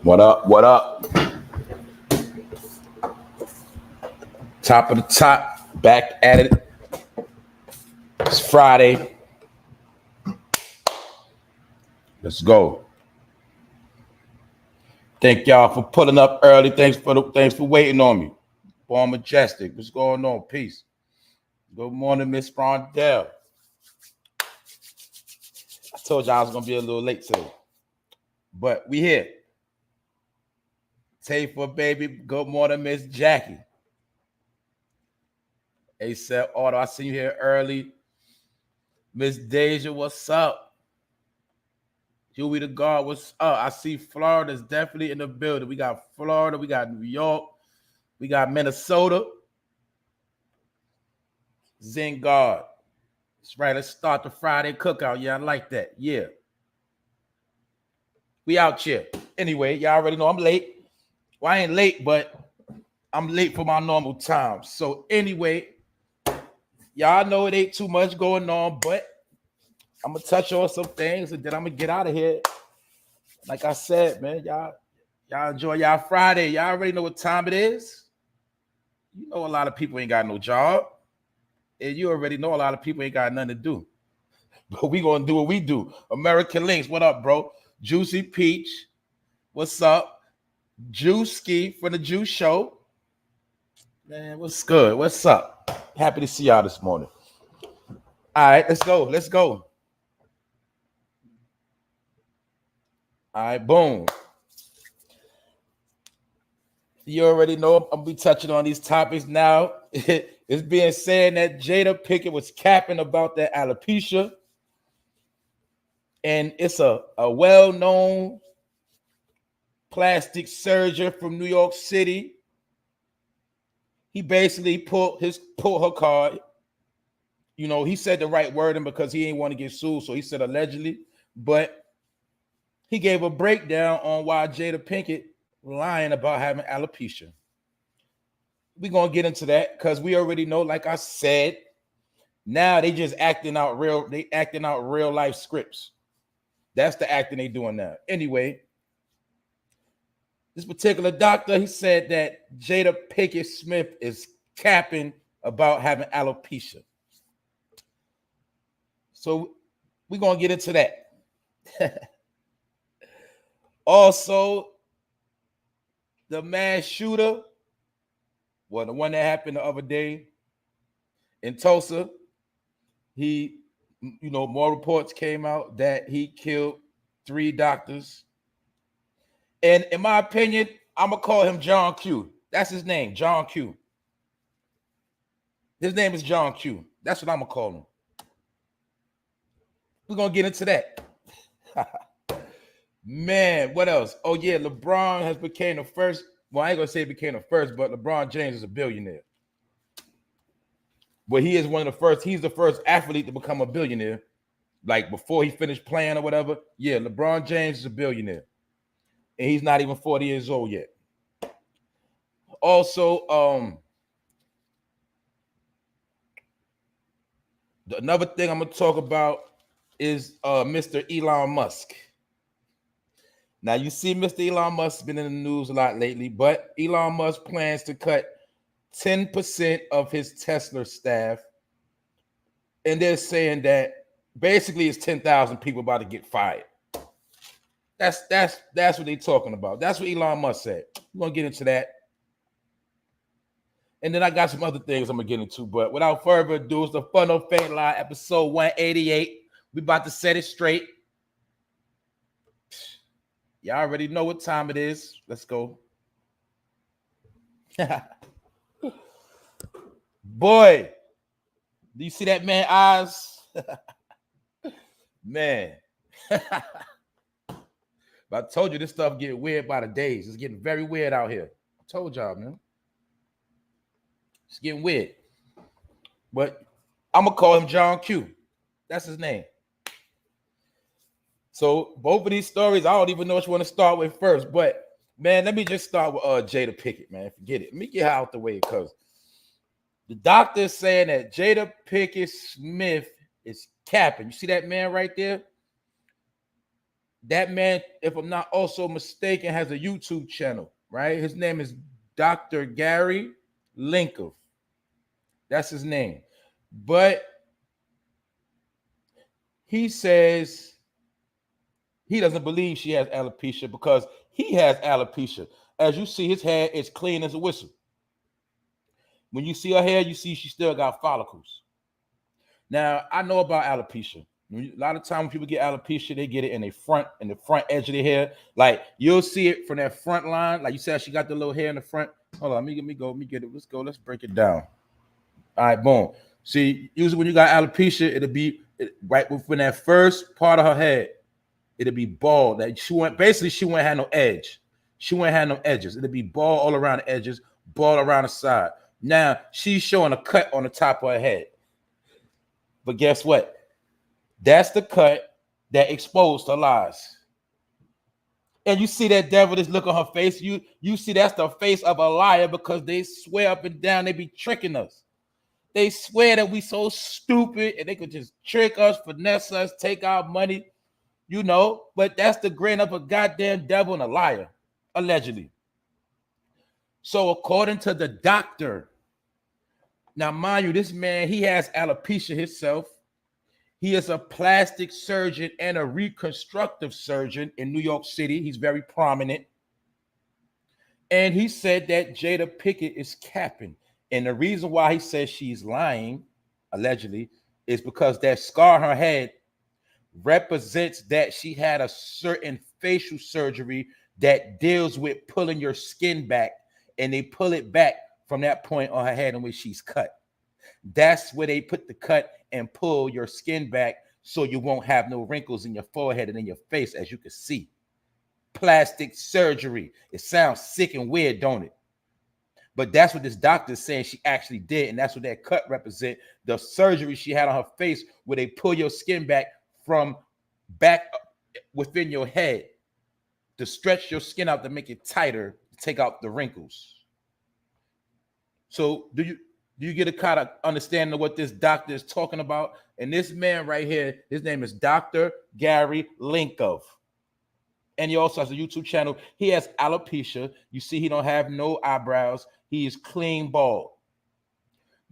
What up? What up? Top of the top, back at it. It's Friday. Let's go. Thank y'all for pulling up early. Thanks for waiting on me. Born Majestic. What's going on? Peace. Good morning, Miss Rondell. I told y'all I was gonna be a little late today, but we here. Tay for baby. Good morning, Miss Jackie. ASAP Auto. I see you here early. Miss Deja, what's up? Huey the God, what's up? I see Florida's definitely in the building. We got Florida, we got New York, we got Minnesota. Zen God. That's right. Let's start the Friday cookout. Yeah, I like that. Yeah. We out here. Anyway, y'all already know I'm late. Well, I ain't late, but I'm late for my normal time. So anyway, y'all know it ain't too much going on, but I'm going to touch on some things and then I'm going to get out of here. Like I said, man, y'all enjoy y'all Friday. Y'all already know what time it is. You know a lot of people ain't got no job. And you already know a lot of people ain't got nothing to do. But we going to do what we do. American Links, what up, bro? Juicy Peach, what's up? Juicy from the Juice Show. Man, what's good? What's up? Happy to see y'all this morning. All right, let's go. Let's go. All right, boom. You already know I'm going to be touching on these topics now. It's being said that Jada Pinkett was capping about that alopecia. And it's a well-known plastic surgeon from New York City. He basically pulled her card. You know, he said the right wording because he ain't want to get sued. So he said allegedly. But he gave a breakdown on why Jada Pinkett lying about having alopecia. We're going to get into that because we already know, like I said, now they just acting out real life scripts. That's the acting they doing now. Anyway, this particular doctor, he said that Jada Pinkett Smith is capping about having alopecia. So we're going to get into that. Also, the mass shooter, well, the one that happened the other day in Tulsa, more reports came out that he killed 3 doctors. And in my opinion, I'm going to call him John Q. That's his name, John Q. His name is John Q. That's what I'm going to call him. We're going to get into that. Man, what else? Oh, yeah, LeBron has became the first. Well, I ain't going to say became the first, but LeBron James is a billionaire. Well, he is one of the first. He's the first athlete to become a billionaire. Like before he finished playing or whatever. Yeah, LeBron James is a billionaire. And he's not even 40 years old yet. Also, another thing I'm going to talk about is Mr. Elon Musk. Now, you see Mr. Elon Musk has been in the news a lot lately, but Elon Musk plans to cut 10% of his Tesla staff. And they're saying that basically it's 10,000 people about to get fired. That's what they're talking about. That's what Elon Musk said. We're going to get into that. And then I got some other things I'm going to get into. But without further ado, it's the Fun No Fame Line, episode 188. We about to set it straight. Y'all already know what time it is. Let's go. Boy, do you see that man's eyes? Man. But I told you this stuff getting weird by the days. It's getting very weird out here. I told y'all, man. It's getting weird. But I'm going to call him John Q. That's his name. So both of these stories, I don't even know which one to start with first. But, man, let me just start with Jada Pinkett, man. Forget it. Let me get her out the way because the doctor is saying that Jada Pinkett Smith is capping. You see that man right there? That man, if I'm not also mistaken, has a YouTube channel, right? His name is Dr. Gary Linkov. That's his name. But he says he doesn't believe she has alopecia because he has alopecia. As you see, his hair is clean as a whistle. When you see her hair, you see she still got follicles. Now, I know about alopecia. A lot of times when people get alopecia, they get it in the front edge of their hair. Like you'll see it from that front line. Like you said, she got the little hair in the front. Hold on, let me get it. Let's go. Let's break it down. All right, boom. See, usually when you got alopecia, it'll be right within that first part of her head. It'll be bald. Like she wouldn't have no edge. She wouldn't have no edges. It'll be bald all around the edges, bald around the side. Now she's showing a cut on the top of her head. But guess what? That's the cut that exposed her lies. And you see that devilish look on her face. You see that's the face of a liar because they swear up and down they be tricking us. They swear that we so stupid and they could just trick us, finesse us, take our money, you know. But that's the grin of a goddamn devil and a liar, allegedly. So according to the doctor, now mind you, this man, he has alopecia himself. He is a plastic surgeon and a reconstructive surgeon in New York City. He's very prominent. And he said that Jada Pinkett is capping. And the reason why he says she's lying, allegedly, is because that scar on her head represents that she had a certain facial surgery that deals with pulling your skin back, and they pull it back from that point on her head in which she's cut. That's where they put the cut and pull your skin back so you won't have no wrinkles in your forehead and in your face, as you can see. Plastic surgery. It sounds sick and weird, don't it? But that's what this doctor is saying she actually did, and that's what that cut represent. The surgery she had on her face where they pull your skin back from back within your head to stretch your skin out to make it tighter, to take out the wrinkles. So do you get a kind of understanding of what this doctor is talking about? And this man right here, his name is Dr. Gary Linkov. And he also has a YouTube channel. He has alopecia. You see, he don't have no eyebrows. He is clean bald.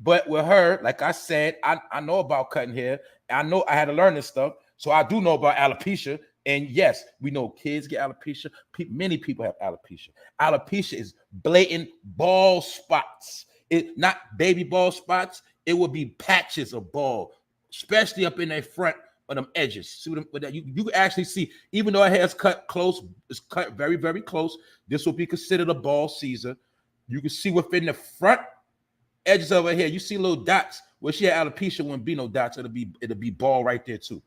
But with her, like I said, I know about cutting hair. I know I had to learn this stuff. So I do know about alopecia. And yes, we know kids get alopecia. Many people have alopecia. Alopecia is blatant bald spots. It not baby bald spots. It will be patches of bald, especially up in their front of them edges. See what you can actually see, even though her hair is cut close, it's cut very, very close. This will be considered a bald Caesar. You can see within the front edges of her hair. You see little dots. Where she had alopecia, wouldn't be no dots. It'll be bald right there too.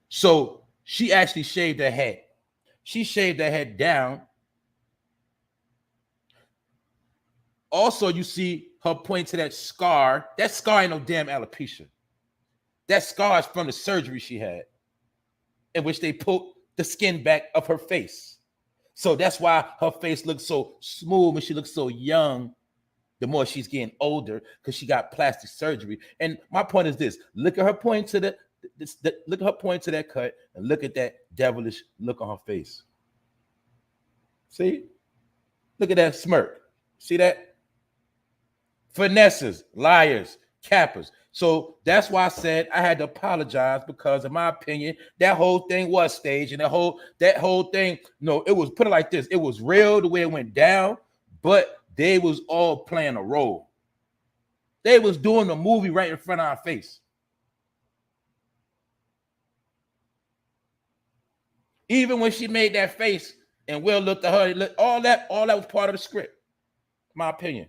So she actually shaved her head. She shaved her head down. Also, you see her point to that scar. That scar ain't no damn alopecia. That scar is from the surgery she had, in which they pulled the skin back of her face. So that's why her face looks so smooth and she looks so young the more she's getting older, because she got plastic surgery. And my point is this: look at her point to look at her point to that cut, and look at that devilish look on her face. See? Look at that smirk. See that? Finesses, liars, cappers. So that's why I said I had to apologize, because in my opinion, that whole thing was staged, and that whole thing, no, it was, put it like this, it was real the way it went down, but they was all playing a role. They was doing a movie right in front of our face. Even when she made that face and Will looked at her, all that was part of the script, in my opinion.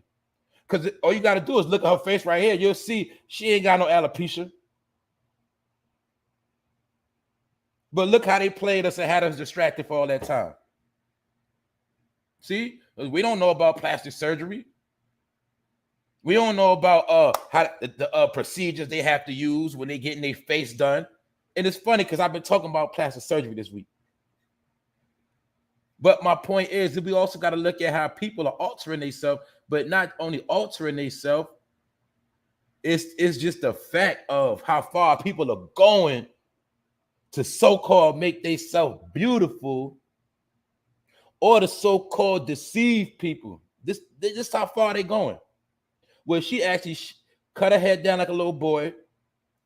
Because all you got to do is look at her face right here. You'll see she ain't got no alopecia. But look how they played us and had us distracted for all that time. See? We don't know about plastic surgery. We don't know about how the procedures they have to use when they getting their face done. And it's funny because I've been talking about plastic surgery this week. But my point is that we also got to look at how people are altering themselves, but not only altering themselves, it's just the fact of how far people are going to so-called make themselves beautiful, or to so-called deceive people. This how far they going. Where she actually cut her head down like a little boy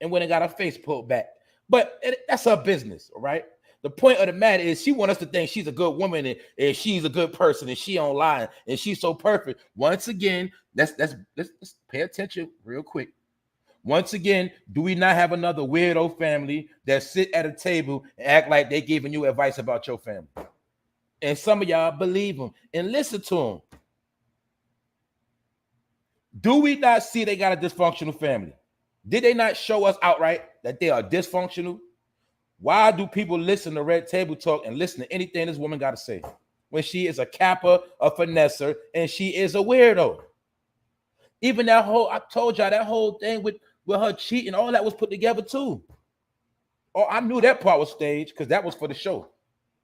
and went and got her face pulled back. But that's her business, all right? The point of the matter is she wants us to think she's a good woman and she's a good person and she online and she's so perfect. Once again, let's pay attention real quick. Once again, do we not have another weirdo family that sit at a table and act like they giving you advice about your family? And some of y'all believe them and listen to them. Do we not see they got a dysfunctional family? Did they not show us outright that they are dysfunctional? Why do people listen to Red Table Talk and listen to anything this woman got to say when she is a capper, a finesser, and she is a weirdo? Even that whole, I told y'all, that whole thing with her cheating, all that was put together too. Oh, I knew that part was staged because that was for the show.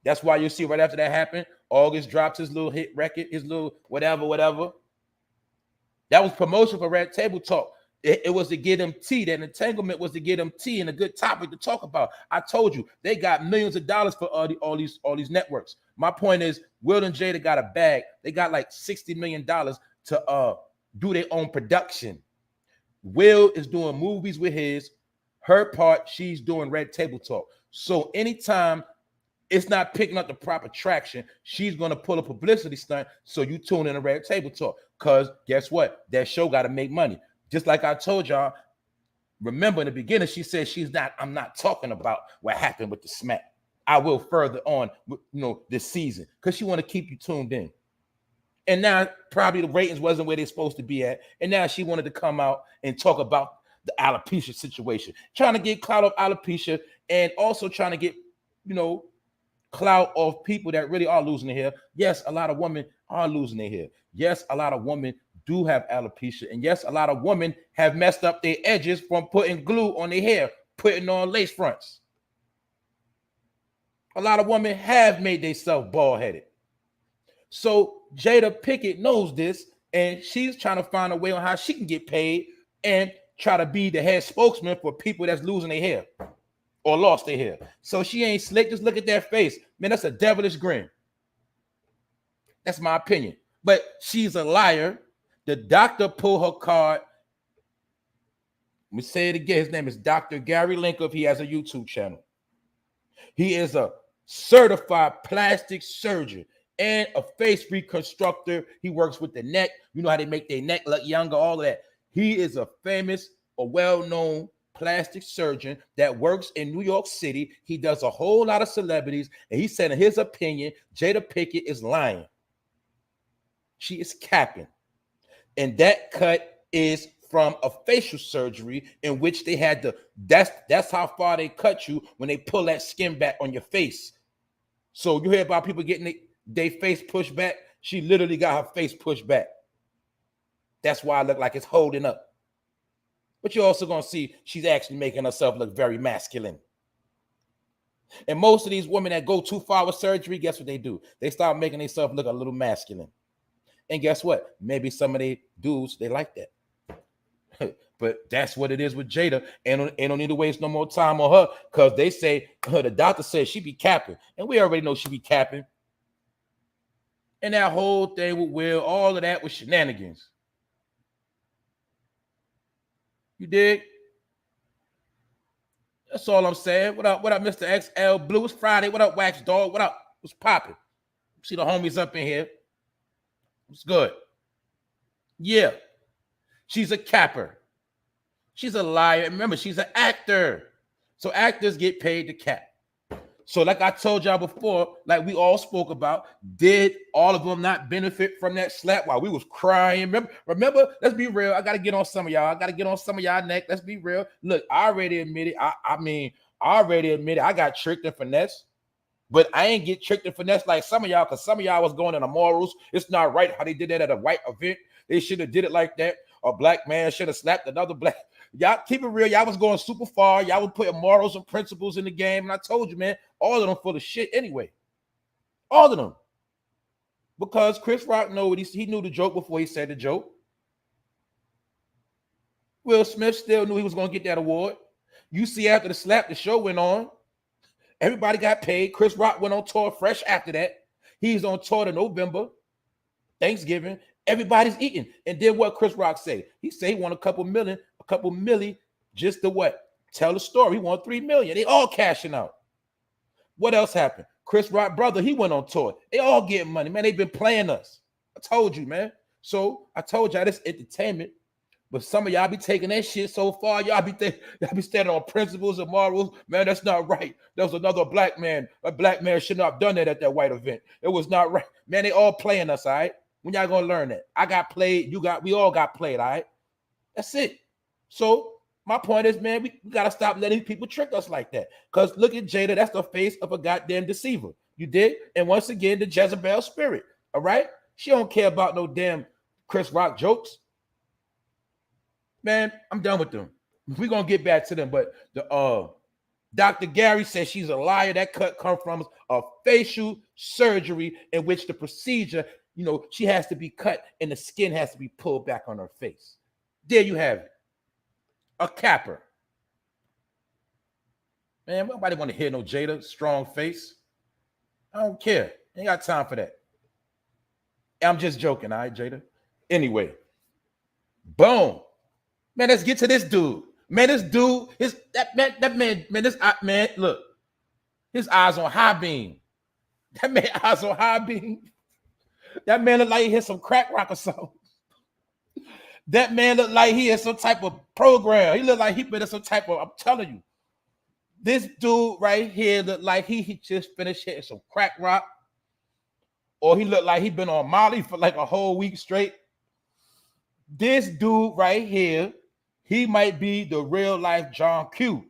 That's why you see right after that happened, August drops his little hit record, his little whatever. That was promotion for Red Table Talk. It was to get him tea. That entanglement was to get him tea and a good topic to talk about. I told you, they got millions of dollars for all these networks. My point is, Will and Jada got a bag. They got like $60 million to do their own production. Will is doing movies with her part, she's doing Red Table Talk. So anytime it's not picking up the proper traction, she's going to pull a publicity stunt so you tune in to Red Table Talk. Because guess what? That show got to make money. Just like I told y'all, remember in the beginning, she said I'm not talking about what happened with the smack. I will further on, this season, because she want to keep you tuned in. And now probably the ratings wasn't where they're supposed to be at. And now she wanted to come out and talk about the alopecia situation, trying to get clout off alopecia and also trying to get, clout off people that really are losing their hair. Yes, a lot of women are losing their hair. Yes, a lot of women do have alopecia. And yes, a lot of women have messed up their edges from putting glue on their hair, putting on lace fronts. A lot of women have made themselves bald-headed. So Jada Pinkett knows this, and she's trying to find a way on how she can get paid and try to be the head spokesman for people that's losing their hair or lost their hair. So she ain't slick. Just look at that face. Man, that's a devilish grin. That's my opinion. But she's a liar. The doctor pulled her card. Let me say it again. His name is Dr. Gary Linkoff. He has a YouTube channel. He is a certified plastic surgeon and a face reconstructor. He works with the neck. You know how they make their neck look younger, all of that. He is a famous, a well-known plastic surgeon that works in New York City. He does a whole lot of celebrities, and he said in his opinion, Jada Pinkett is lying. She is capping. And that cut is from a facial surgery in which they had to, that's how far they cut you when they pull that skin back on your face. So you hear about people getting their face pushed back. She literally got her face pushed back. That's why I look like it's holding up. But you're also going to see she's actually making herself look very masculine. And most of these women that go too far with surgery, guess what they do? They start making themselves look a little masculine. And guess what? Maybe some of the dudes, they like that. But that's what it is with Jada. And don't need to waste no more time on her because they say, the doctor says she be capping. And we already know she be capping. And that whole thing with Will, all of that was shenanigans. You dig? That's all I'm saying. What up, Mr. XL Blue? It's Friday. What up, Wax Dog? What up? What's popping? See the homies up in here. What's good? Yeah. She's a capper. She's a liar. Remember, she's an actor. So actors get paid to cap. So like I told y'all before, like we all spoke about, did all of them not benefit from that slap while we was crying? Remember, let's be real. I got to get on some of y'all. I got to get on some of y'all neck. Let's be real. Look, I already admitted. I already admitted I got tricked and finessed. But I ain't get tricked and finessed like some of y'all, because some of y'all was going in the morals. It's not right how they did that at a white event. They should have did it like that. A black man should have slapped another black. Y'all keep it real. Y'all was going super far. Y'all was putting morals and principles in the game. And I told you, man, all of them full of shit anyway. All of them. Because Chris Rock he knew the joke before he said the joke. Will Smith still knew he was going to get that award. You see, after the slap, the show went on. Everybody got paid. Chris Rock went on tour fresh after that. He's on tour to November, Thanksgiving. Everybody's eating. And then what Chris Rock say? He say he won a couple milli, just to what? Tell the story. He won $3 million. They all cashing out. What else happened? Chris Rock brother, he went on tour. They all getting money, man. They've been playing us. I told you, man. So I told y'all this entertainment, but some of y'all be taking that shit so far. Y'all be standing on principles and morals. Man, that's not right. There was another black man. A black man should not have done that at that white event. It was not right. Man, they all playing us, all right? When y'all gonna learn that? I got played. We all got played, all right? That's it. So my point is, man, we gotta stop letting people trick us like that. Because look at Jada, that's the face of a goddamn deceiver. You did? And once again, the Jezebel spirit. All right? She don't care about no damn Chris Rock jokes. Man, I'm done with them. We're gonna get back to them. But the Dr. Gary says she's a liar. That cut come from a facial surgery in which the procedure, you know, she has to be cut and the skin has to be pulled back on her face. There you have it. A capper. Man, nobody want to hear no Jada strong face. I don't care. Ain't got time for that. I'm just joking, all right, Jada? Anyway, boom. Man, let's get to this dude. Man, this dude, look, his eyes on high beam. That man eyes on high beam. That man look like he hit some crack rock or something. That man look like he has some type of program. He look like he been in some type of, I'm telling you. This dude right here look like he just finished hitting some crack rock. Or he looked like he been on Molly for like a whole week straight. This dude right here, he might be the real life John Q.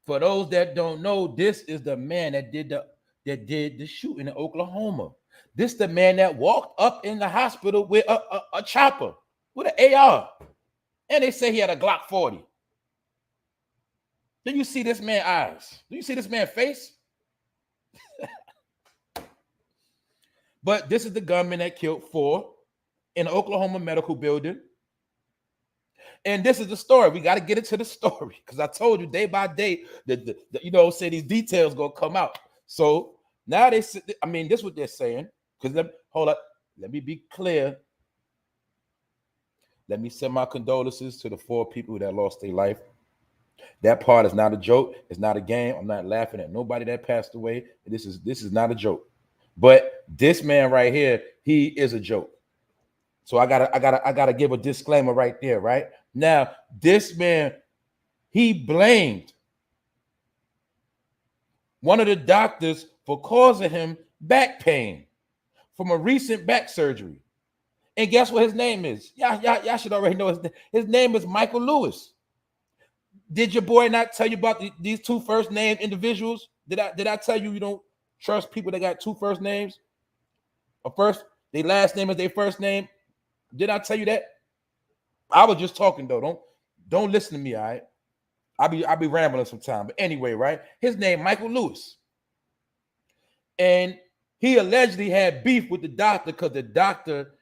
For those that don't know, this is the man that did the shooting in Oklahoma. This the man that walked up in the hospital with a chopper, with an AR. And they say he had a Glock 40. Do you see this man's eyes? Do you see this man's face? But this is the gunman that killed 4 in the Oklahoma medical building. And this is the story. We got to get into the story because I told you day by day that say these details gonna come out. So now this is what they're saying. Because hold up, let me be clear. Let me send my condolences to the 4 people that lost their life. That part is not a joke. It's not a game. I'm not laughing at nobody that passed away. This is not a joke. But this man right here, he is a joke. So I gotta give a disclaimer right there, right? Now, this man, he blamed one of the doctors for causing him back pain from a recent back surgery. And guess what his name is? Y'all should already know his name. His name is Michael Lewis. Did your boy not tell you about these 2 first name individuals? Did I tell you don't trust people that got 2 first names? Or first, their last name is their first name. Did I tell you that? I was just talking though. Don't listen to me, all right? I'll be rambling sometime. But anyway, right? His name Michael Lewis. And he allegedly had beef with the doctor because the doctor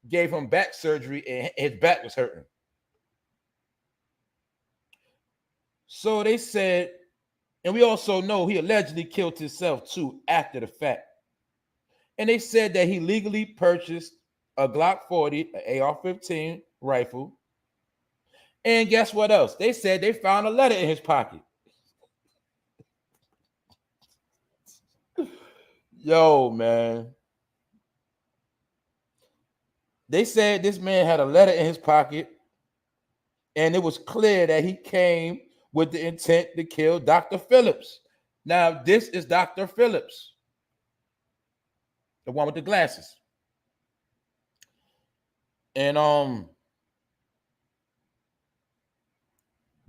gave him back surgery and his back was hurting. So they said, and we also know he allegedly killed himself too after the fact. And they said that he legally purchased a Glock 40, an AR-15 rifle. And guess what else? They said they found a letter in his pocket. Yo, man. They said this man had a letter in his pocket, and it was clear that he came with the intent to kill Dr. Phillips. Now, this is Dr. Phillips, the one with the glasses. And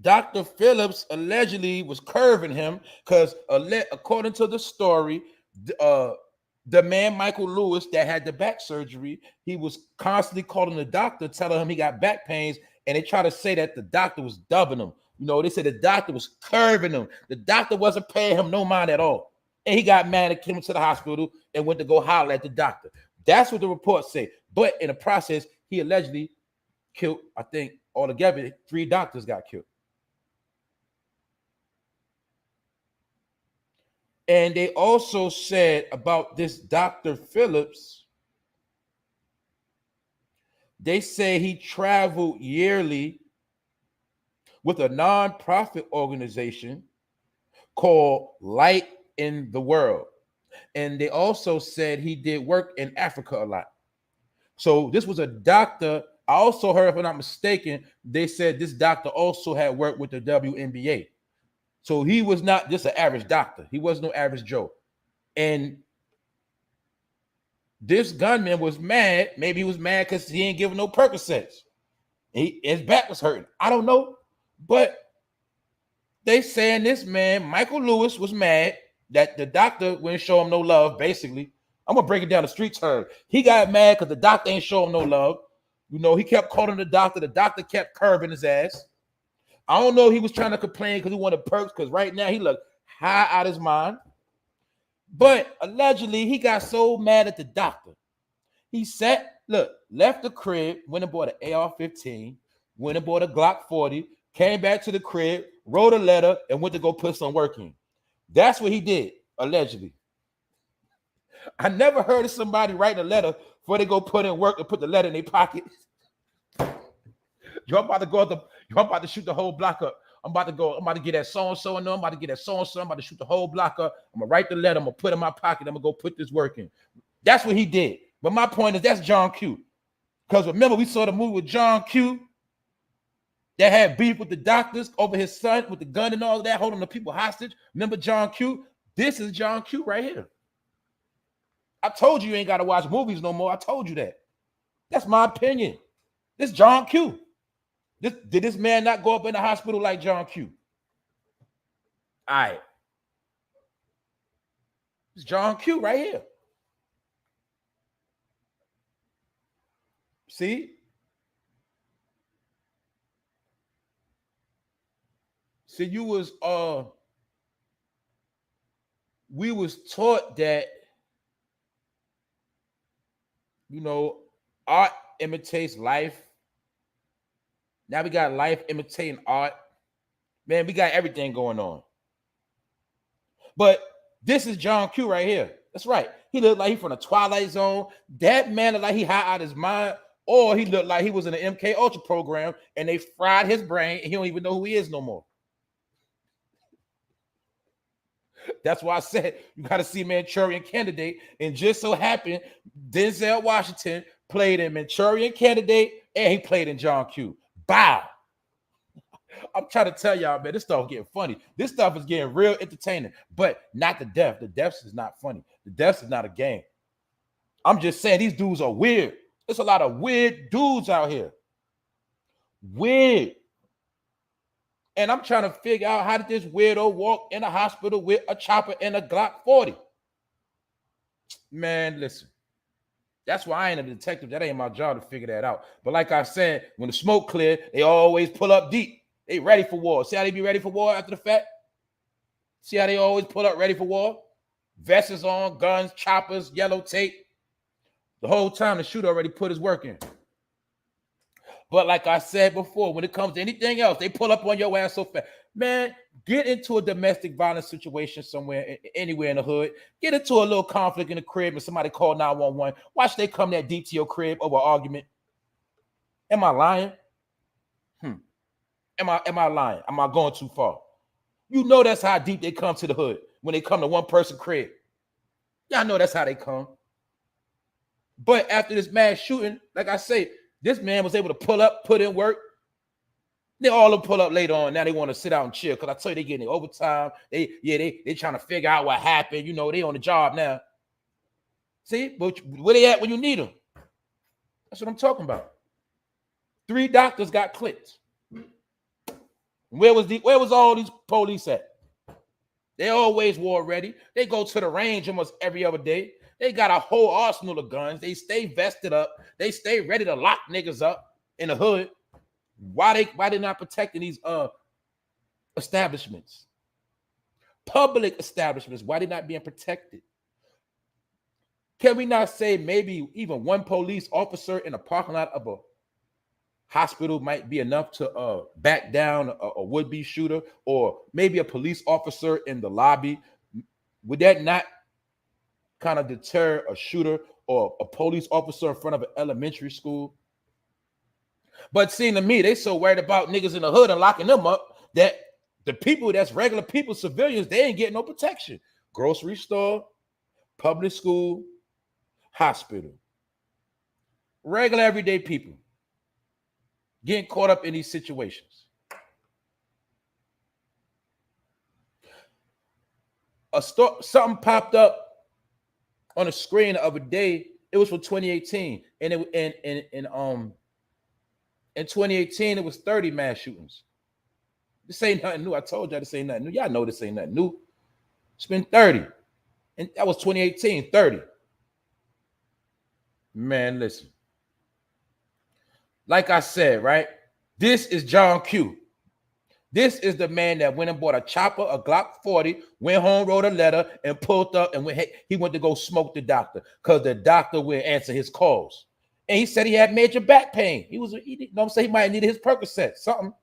Dr. Phillips allegedly was curving him because according to the story, the man, Michael Lewis, that had the back surgery, he was constantly calling the doctor, telling him he got back pains, and they try to say that the doctor was dubbing him. You know, they said the doctor was curving him. The doctor wasn't paying him no mind at all. And he got mad and came to the hospital and went to go holler at the doctor. That's what the reports say. But in the process, he allegedly killed, I think, altogether, 3 doctors got killed. And they also said about this Dr. Phillips, they say he traveled yearly with a nonprofit organization called Light in the World. And they also said he did work in Africa a lot. So this was a doctor. I also heard, if I'm not mistaken, they said this doctor also had worked with the WNBA. So he was not just an average doctor. He was no average Joe. And this gunman was mad. Maybe he was mad because he ain't giving no Percocets. His back was hurting. I don't know. But they saying this man, Michael Lewis, was mad that the doctor wouldn't show him no love, basically. I'm going to break it down the street term. He got mad because the doctor ain't show him no love. You know, he kept calling the doctor. The doctor kept curbing his ass. I don't know if he was trying to complain because he wanted perks, because right now he looked high out of his mind. But allegedly, he got so mad at the doctor. He left the crib, went and bought an AR-15, went and bought a Glock 40, came back to the crib, wrote a letter, and went to go put some work in. That's what he did, allegedly. I never heard of somebody writing a letter before they go put in work and put the letter in their pocket. You're about to shoot the whole block up. I'm about to get that so-and-so and I'm about to get that so-and-so. I'm about to shoot the whole block up. I'm going to write the letter. I'm going to put it in my pocket. I'm going to go put this work in. That's what he did. But my point is, that's John Q. Because remember, we saw the movie with John Q that had beef with the doctors over his son with the gun and all of that, holding the people hostage. Remember John Q? This is John Q right here. I told you ain't got to watch movies no more. I told you that. That's my opinion. This John Q. Did this man not go up in the hospital like John Q? All right. It's John Q right here. See? See, we was taught that, you know, art imitates life. Now we got life imitating art. Man, we got everything going on. But this is John Q right here. That's right. He looked like he from the Twilight Zone. That man looked like he high out his mind, or he looked like he was in the MK Ultra program and they fried his brain and he don't even know who he is no more. That's why I said you got to see Manchurian Candidate. And just so happened, Denzel Washington played in Manchurian Candidate and he played in John Q. Bow. I'm trying to tell y'all, man, this stuff getting funny. This stuff is getting real entertaining, but not the death. The deaths is not funny. The deaths is not a game. I'm just saying these dudes are weird. There's a lot of weird dudes out here. Weird. And I'm trying to figure out, how did this weirdo walk in a hospital with a chopper and a Glock 40? Man, listen. That's why I ain't a detective. That ain't my job to figure that out. But like I said, when the smoke clear, they always pull up deep. They ready for war. See how they be ready for war after the fact? See how they always pull up ready for war? Vests on, guns, choppers, yellow tape. The whole time the shooter already put his work in. But like I said before, when it comes to anything else, they pull up on your ass so fast. Man, get into a domestic violence situation somewhere, anywhere in the hood. Get into a little conflict in the crib and somebody call 911. Watch they come that deep to your crib over an argument. Am I lying? Am I lying? Am I going too far? You know that's how deep they come to the hood when they come to one person crib. Y'all know that's how they come. But after this mass shooting, like I say, this man was able to pull up, put in work. They all of them pull up later on. Now they want to sit out and chill because I tell you, they getting overtime. They trying to figure out what happened. You know, they on the job now. See, but where they at when you need them? That's what I'm talking about. 3 doctors got clipped. Where was all these police at? They always war ready. They go to the range almost every other day. They got a whole arsenal of guns. They stay vested up. They stay ready to lock niggas up in the hood. Why they not protecting these establishments? Public establishments. Why they not being protected? Can we not say maybe even one police officer in a parking lot of a hospital might be enough to back down a would-be shooter, or maybe a police officer in the lobby, would that not kind of deter a shooter or a police officer in front of an elementary school? But seeing to me, they so worried about niggas in the hood and locking them up that the people that's regular people, civilians, they ain't getting no protection. Grocery store, public school, hospital. Regular everyday people getting caught up in these situations. Something popped up on the screen the other day. It was for 2018, and in 2018 it was 30 mass shootings. This ain't nothing new. I told y'all this ain't nothing new. Y'all know this ain't nothing new. It's been 30, and that was 2018. 30. Man, listen. Like I said, right? This is John Q. This is the man that went and bought a chopper, a Glock 40, went home, wrote a letter, and pulled up and he went to go smoke the doctor because the doctor would answer his calls. And he said he had major back pain. You know what I'm saying? He might have needed his Percocet, something.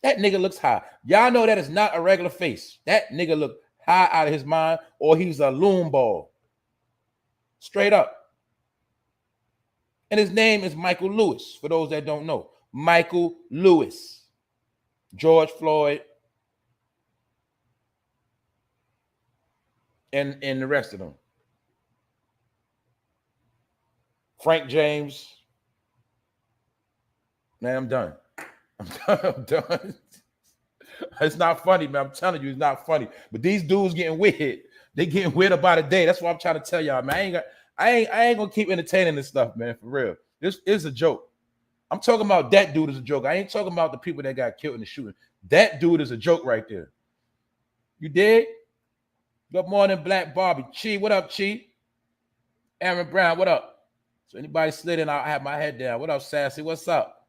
That nigga looks high. Y'all know that is not a regular face. That nigga look high out of his mind, or he's a loon ball. Straight up. And his name is Michael Lewis, for those that don't know. Michael Lewis. George Floyd, and the rest of them. Frank James. Man, I'm done. I'm done. It's not funny, man. I'm telling you, it's not funny. But these dudes getting weird. They getting weird about a day. That's what I'm trying to tell y'all, man. I ain't gonna keep entertaining this stuff, man. For real. This is a joke. I'm talking about that dude is a joke. I ain't talking about the people that got killed in the shooting. That dude is a joke right there. You did? Good morning, Black Barbie. Chi, what up, Chi? Aaron Brown, what up? So anybody slid in, I'll have my head down. What up, Sassy? What's up?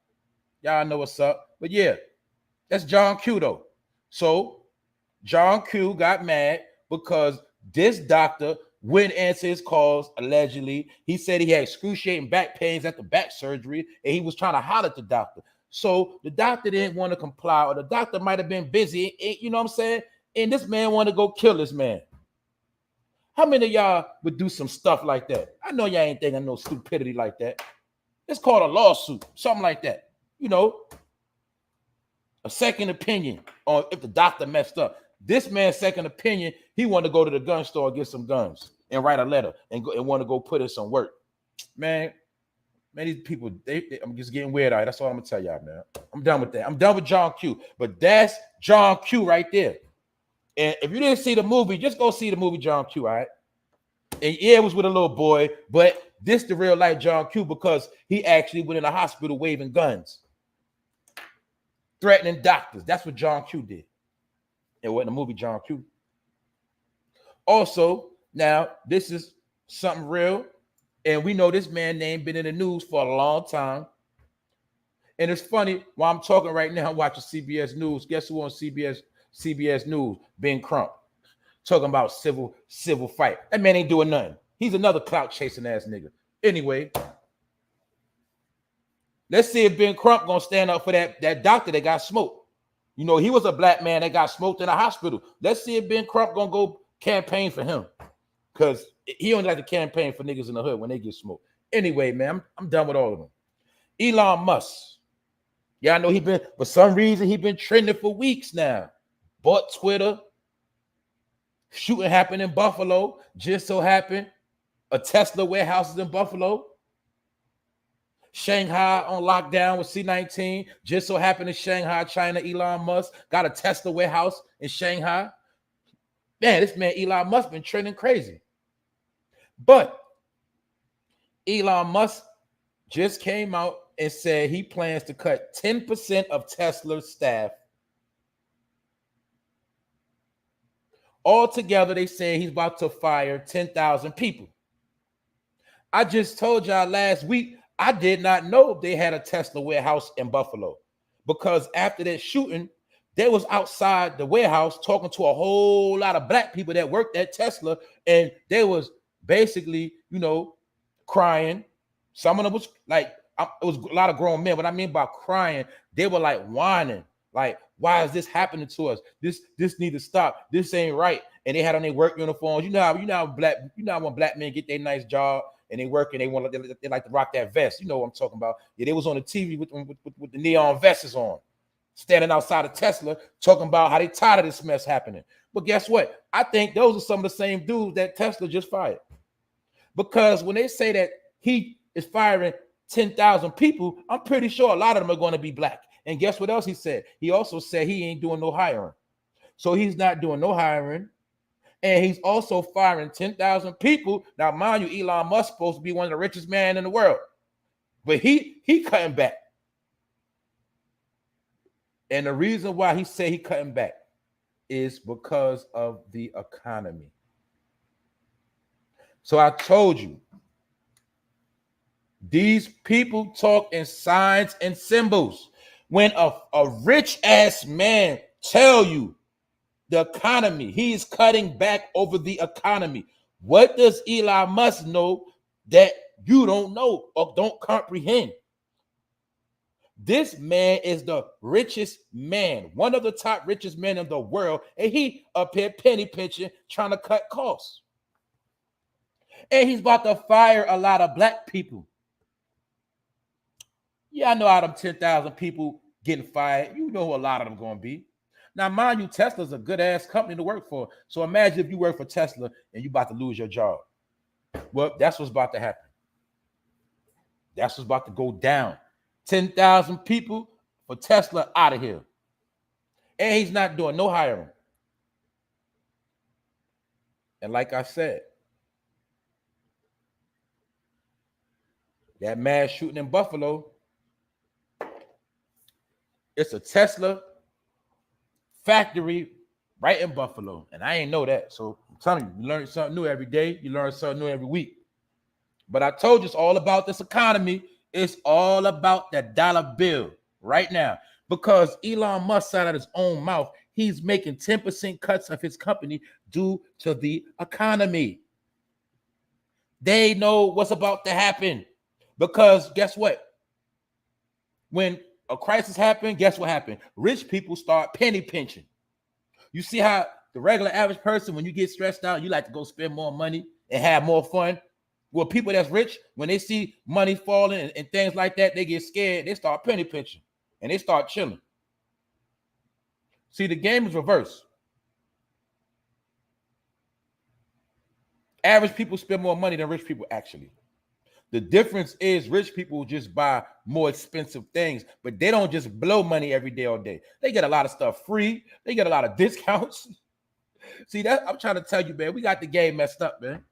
Y'all know what's up. But yeah, that's John Q, though. So John Q got mad because this doctor wouldn't answer his calls, allegedly. He said he had excruciating back pains after back surgery, and he was trying to holler at the doctor. So the doctor didn't want to comply, or the doctor might have been busy, you know what I'm saying? And this man wanted to go kill this man. How many of y'all would do some stuff like that? I know y'all ain't thinking no stupidity like that. It's called a lawsuit, something like that. You know, a second opinion on if the doctor messed up. This man's second opinion, he wanted to go to the gun store and get some guns and write a letter and want to go put in some work. Man, these people, I'm just getting weird. All right, that's all I'm gonna tell y'all, man. I'm done with that. I'm done with John Q. But that's John Q right there. And if you didn't see the movie, just go see the movie John Q. All right. And yeah, it was with a little boy, but this the real life John Q because he actually went in the hospital waving guns, threatening doctors. That's what John Q did. It wasn't a movie John Q. Also, now this is something real, and we know this man's name been in the news for a long time. And it's funny, while I'm talking right now, I'm watching CBS News. Guess who on CBS News? Ben Crump. Talking about civil fight. That man ain't doing nothing. He's another clout chasing ass nigga. Anyway, let's see if Ben Crump gonna stand up for that doctor that got smoked. You know, he was a black man that got smoked in a hospital. Let's see if Ben Crump gonna go campaign for him. Because he only like to campaign for niggas in the hood when they get smoked. Anyway, man, I'm done with all of them. Elon Musk. Y'all know for some reason, he been trending for weeks now. Bought Twitter. Shooting happened in Buffalo. Just so happened a Tesla warehouse is in Buffalo. Shanghai on lockdown with C-19. Just so happened in Shanghai, China, Elon Musk got a Tesla warehouse in Shanghai. Man, this man Elon Musk been trending crazy. But Elon Musk just came out and said he plans to cut 10% of Tesla's staff. Altogether, they say he's about to fire 10,000 people. I just told y'all last week, I did not know they had a Tesla warehouse in Buffalo because after that shooting, they was outside the warehouse talking to a whole lot of black people that worked at Tesla, and they was basically, you know, crying. Some of them was like, it was a lot of grown men. What I mean by crying, they were like whining, like, Why is this happening to us? This need to stop. This ain't right. And they had on their work uniforms. You know how when black men get their nice job and they work and they like to rock that vest. You know what I'm talking about? Yeah, they was on the TV with the neon vests on, standing outside of Tesla, talking about how they tired of this mess happening. But guess what? I think those are some of the same dudes that Tesla just fired. Because when they say that he is firing 10,000 people, I'm pretty sure a lot of them are going to be black. And guess what else he said? He also said he ain't doing no hiring. So he's not doing no hiring. And he's also firing 10,000 people. Now, mind you, Elon Musk supposed to be one of the richest men in the world. But he cutting back. And the reason why he said he cutting back is because of the economy. So I told you, these people talk in signs and symbols. When a rich ass man tell you the economy, he's cutting back over the economy. What does Elon Musk know that you don't know or don't comprehend? This man is the richest man, one of the top richest men in the world, and he up here penny pinching, trying to cut costs. And he's about to fire a lot of black people. Yeah, I know out of 10,000 people getting fired, you know who a lot of them going to be. Now, mind you, Tesla's a good-ass company to work for. So imagine if you work for Tesla and you're about to lose your job. Well, that's what's about to happen. That's what's about to go down. 10,000 people for Tesla out of here. And he's not doing no hiring. And like I said, that mass shooting in Buffalo, it's a Tesla factory right in Buffalo. And I ain't know that. So I'm telling you, you learn something new every day. You learn something new every week. But I told you it's all about this economy. It's all about that dollar bill right now. Because Elon Musk out of his own mouth, he's making 10% cuts of his company due to the economy. They know what's about to happen. Because guess what? When a crisis happened, guess what happened? Rich people start penny pinching. You see how the regular average person, when you get stressed out, you like to go spend more money and have more fun. Well, people that's rich, when they see money falling and things like that, they get scared. They start penny pinching and they start chilling. See, the game is reversed. Average people spend more money than rich people actually. The difference is rich people just buy more expensive things, but they don't just blow money every day all day. They get a lot of stuff free. They get a lot of discounts. See, that I'm trying to tell you, man, we got the game messed up, man.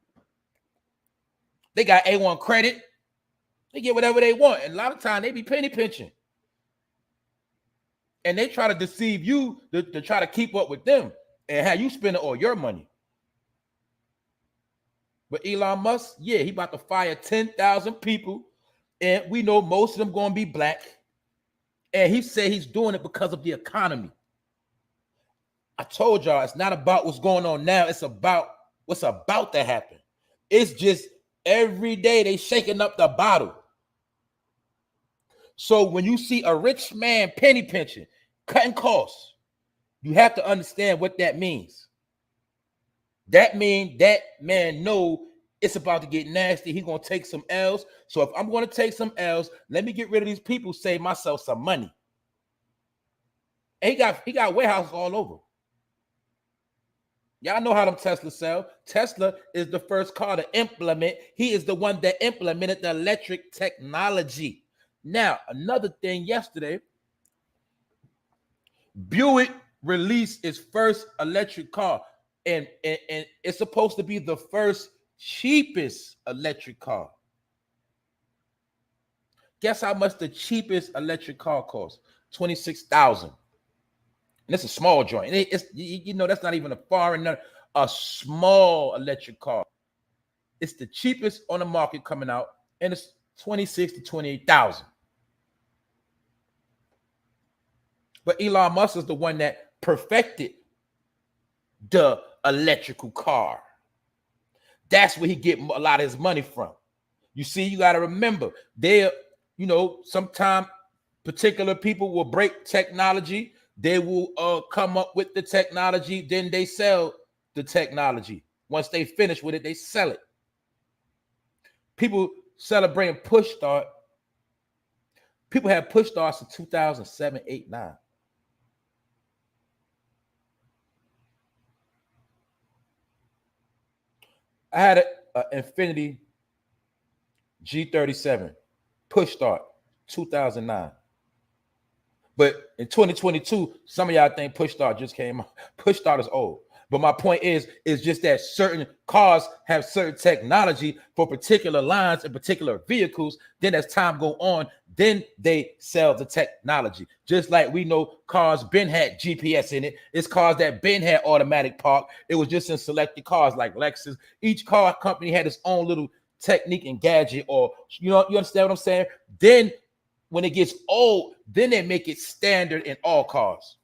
They got A1 credit. They get whatever they want. And a lot of times they be penny pinching. And they try to deceive you to try to keep up with them and have you spending all your money. But Elon Musk, yeah, he about to fire 10,000 people. And we know most of them going to be black. And he said he's doing it because of the economy. I told y'all, it's not about what's going on now. It's about what's about to happen. It's just every day they shaking up the bottle. So when you see a rich man penny pinching, cutting costs, you have to understand what that means. That means that man know it's about to get nasty. He's going to take some L's. So if I'm going to take some L's, let me get rid of these people, save myself some money. And he got warehouses all over. Y'all know how them Tesla sell. Tesla is the first car to implement. He is the one that implemented the electric technology. Now, another thing yesterday, Buick released its first electric car. And it's supposed to be the first cheapest electric car. Guess how much the cheapest electric car costs? $26,000. And it's a small joint. It's you know, that's not even a foreign, a small electric car. It's the cheapest on the market coming out, and it's $26,000 to $28,000. But Elon Musk is the one that perfected the electrical car. That's where he get a lot of his money from. You see, you got to remember, sometimes particular people will break technology. They will come up with the technology, then they sell the technology. Once they finish with it, they sell it. People celebrating push start. People had push starts in 2007, 8, 9. I had an Infinity G37 push start 2009. But in 2022, some of y'all think push start just came out. Push start is old. But my point is just that certain cars have certain technology for particular lines and particular vehicles. Then as time go on, then they sell the technology. Just like we know cars been had GPS in it. It's cars that been had automatic park. It was just in selected cars like Lexus. Each car company had its own little technique and gadget, or you understand what I'm saying? Then when it gets old, then they make it standard in all cars.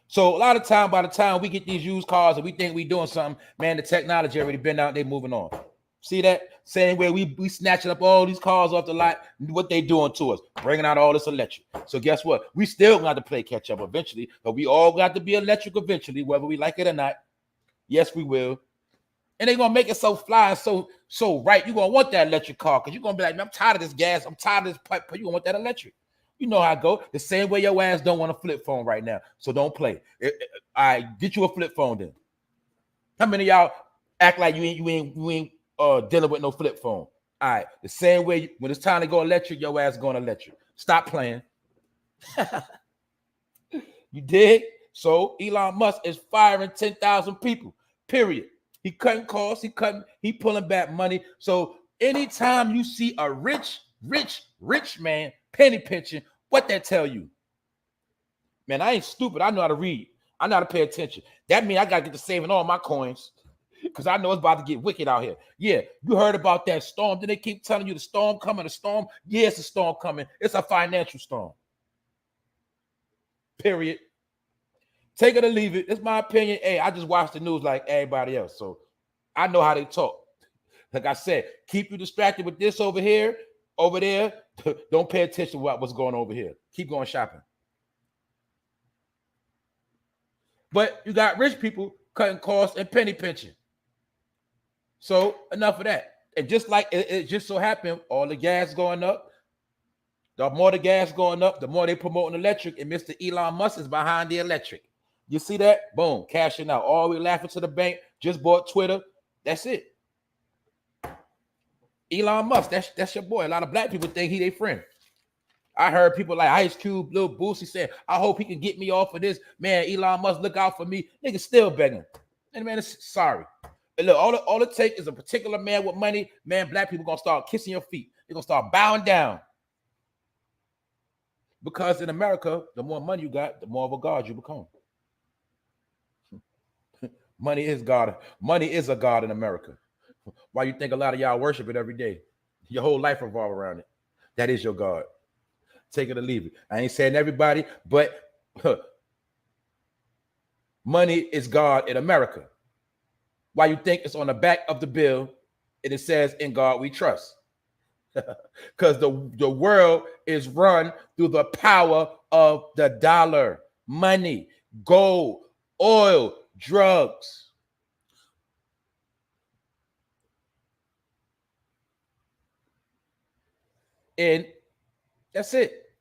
So a lot of time, by the time we get these used cars and we think we doing something, man, the technology already been out, they moving on. See that? Same way we snatching up all these cars off the lot, what they doing to us, bringing out all this electric. So guess what? We still got to play catch up eventually, but we all got to be electric eventually, whether we like it or not. Yes, we will. And they're going to make it so fly and so right. You're going to want that electric car because you're going to be like, man, I'm tired of this gas. I'm tired of this pipe. You're going to want that electric. You know how I go. The same way your ass don't want a flip phone right now. So don't play. I get you a flip phone then. How many of y'all act like you ain't dealing with no flip phone? All right. The same way when it's time to go electric, your ass going electric. Stop playing. You dig? So Elon Musk is firing 10,000 people. Period. He cutting costs. He pulling back money. So anytime you see a rich man penny pinching, what that tell you? Man, I ain't stupid. I know how to read. I know how to pay attention. That means I got to get to saving all my coins because I know it's about to get wicked out here. Yeah, you heard about that storm. Did they keep telling you the storm coming? The storm? Yeah, it's a storm coming. It's a financial storm. Period. Take it or leave it. It's my opinion. Hey, I just watch the news like everybody else. So I know how they talk. Like I said, keep you distracted with this over here, over there. Don't pay attention to what's going on over here. Keep going shopping. But you got rich people cutting costs and penny pinching. So enough of that. And just like it just so happened, all the gas going up. The more the gas going up, the more they promoting electric. And Mr. Elon Musk is behind the electric. You see that? Boom, cashing out. All we laughing to the bank. Just bought Twitter. That's it. Elon Musk, that's your boy. A lot of black people think he their friend. I heard people like Ice Cube, Lil Boosie saying, I hope he can get me off of this. Man, Elon Musk, look out for me. Nigga still begging. And man, it's sorry. And look, all it takes is a particular man with money. Man, black people gonna start kissing your feet. They're gonna start bowing down. Because in America, the more money you got, the more of a god you become. Money is God. Money is a god in America. Why you think a lot of y'all worship it every day? Your whole life revolves around it. That is your God. Take it or leave it. I ain't saying everybody, but money is God in America. Why you think it's on the back of the bill and it says, in God we trust? Because the world is run through the power of the dollar, money, gold, oil, drugs. And that's it.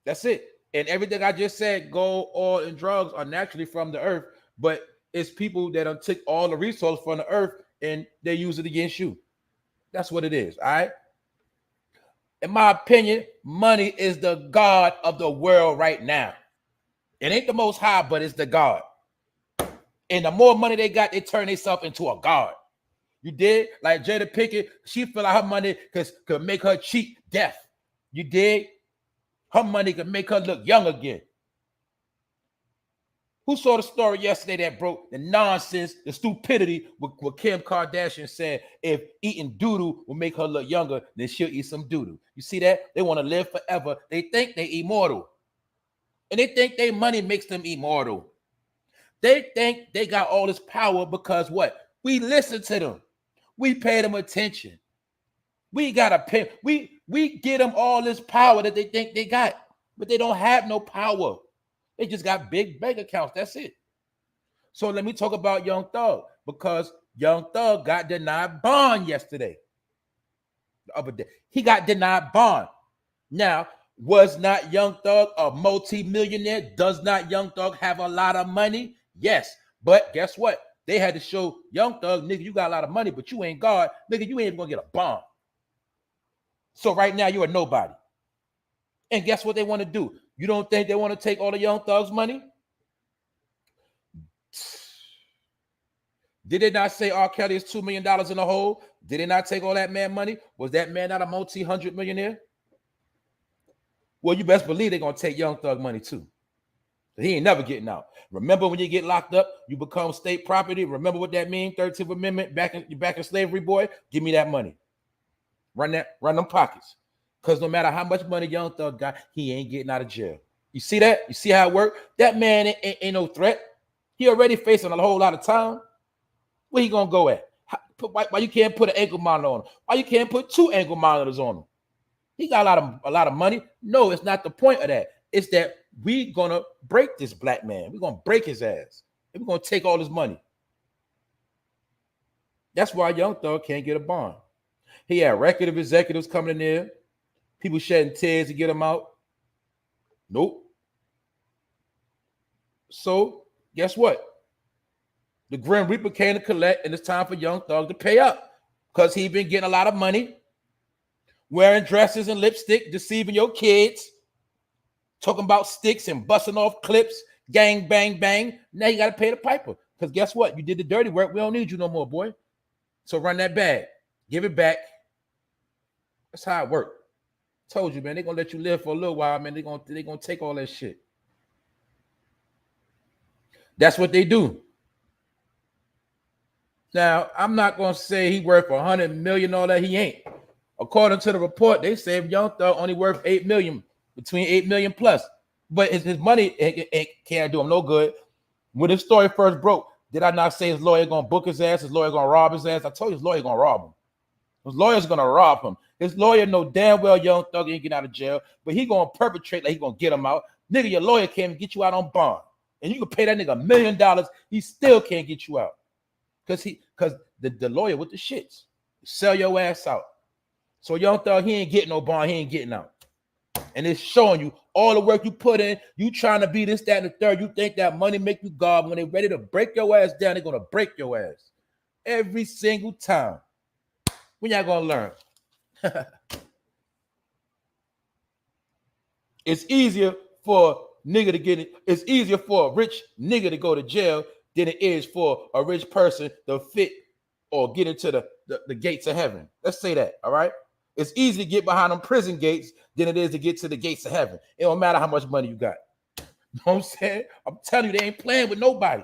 That's it. And everything I just said, gold, oil, and drugs are naturally from the earth, but it's people that take all the resources from the earth and they use it against you. That's what it is. All right. In my opinion, money is the god of the world right now. It ain't the most high, but it's the god. And the more money they got, they turn themselves into a god. You did? Like Jada Pinkett, she feel like her money could make her cheat death. You did? Her money could make her look young again. Who saw the story yesterday that broke the nonsense, the stupidity what Kim Kardashian said, if eating doo-doo will make her look younger, then she'll eat some doo-doo. You see that? They want to live forever. They think they immortal. And they think their money makes them immortal. They think they got all this power because what? We listen to them. We pay them attention. We gotta pay. We get them all this power that they think they got, but they don't have no power. They just got big bank accounts. That's it. So let me talk about Young Thug, because Young Thug got denied bond yesterday. The other day, he got denied bond. Now, was not Young Thug a multi-millionaire? Does not Young Thug have a lot of money? Yes. But guess what? They had to show Young Thug, nigga, you got a lot of money, but you ain't God. Nigga, you ain't even gonna get a bond. So right now, you're a nobody. And guess what they want to do? You don't think they want to take all the Young Thug's money? Did they not say R. Kelly is $2 million in the hole? Did they not take all that man money? Was that man not a multi-hundred millionaire? Well, you best believe they're going to take Young Thug money too. He ain't never getting out. Remember when you get locked up, you become state property? Remember what that means? 13th Amendment, back in slavery, boy? Give me that money. Run them pockets. Because no matter how much money Young Thug got, he ain't getting out of jail. You see that? You see how it works? That man ain't no threat. He already facing a whole lot of time. Where he gonna go at? Why you can't put an ankle monitor on him? Why you can't put 2 ankle monitors on him? He got a lot of money. No, it's not the point of that. It's that we gonna break this black man. We're gonna break his ass. And we're gonna take all his money. That's why Young Thug can't get a bond. He had record of executives coming in there, people shedding tears to get him out. Nope. So guess what? The Grim Reaper came to collect, and it's time for Young Thug to pay up, because he been getting a lot of money, wearing dresses and lipstick, deceiving your kids, talking about sticks and busting off clips, gang, bang, bang. Now you got to pay the piper, because guess what? You did the dirty work. We don't need you no more, boy. So run that bag. Give it back. That's how it works. Told you, man. They're going to let you live for a little while, man. They're gonna take all that shit. That's what they do. Now, I'm not going to say he worth 100 million, all that. He ain't. According to the report, they say Young Thug only worth 8 million, between 8 million plus. But his money it can't do him no good. When this story first broke, did I not say his lawyer going to book his ass? His lawyer going to rob his ass? I told you his lawyer going to rob him. His lawyer's going to rob him. His lawyer know damn well Young Thug ain't getting out of jail, but he going to perpetrate like he going to get him out. Nigga, your lawyer can't even get you out on bond. And you can pay that nigga $1 million, he still can't get you out. Because the lawyer with the shits sell your ass out. So Young Thug, he ain't getting no bond, he ain't getting out. And it's showing you all the work you put in. You trying to be this, that, and the third. You think that money make you God. When they're ready to break your ass down, they're gonna break your ass every single time. When y'all gonna learn? It's easier for nigga to get it. It's easier for a rich nigga to go to jail than it is for a rich person to fit or get into the gates of heaven. Let's say that, all right? It's easy to get behind them prison gates than it is to get to the gates of heaven. It don't matter how much money you got. You know what I'm saying? I'm telling you, they ain't playing with nobody.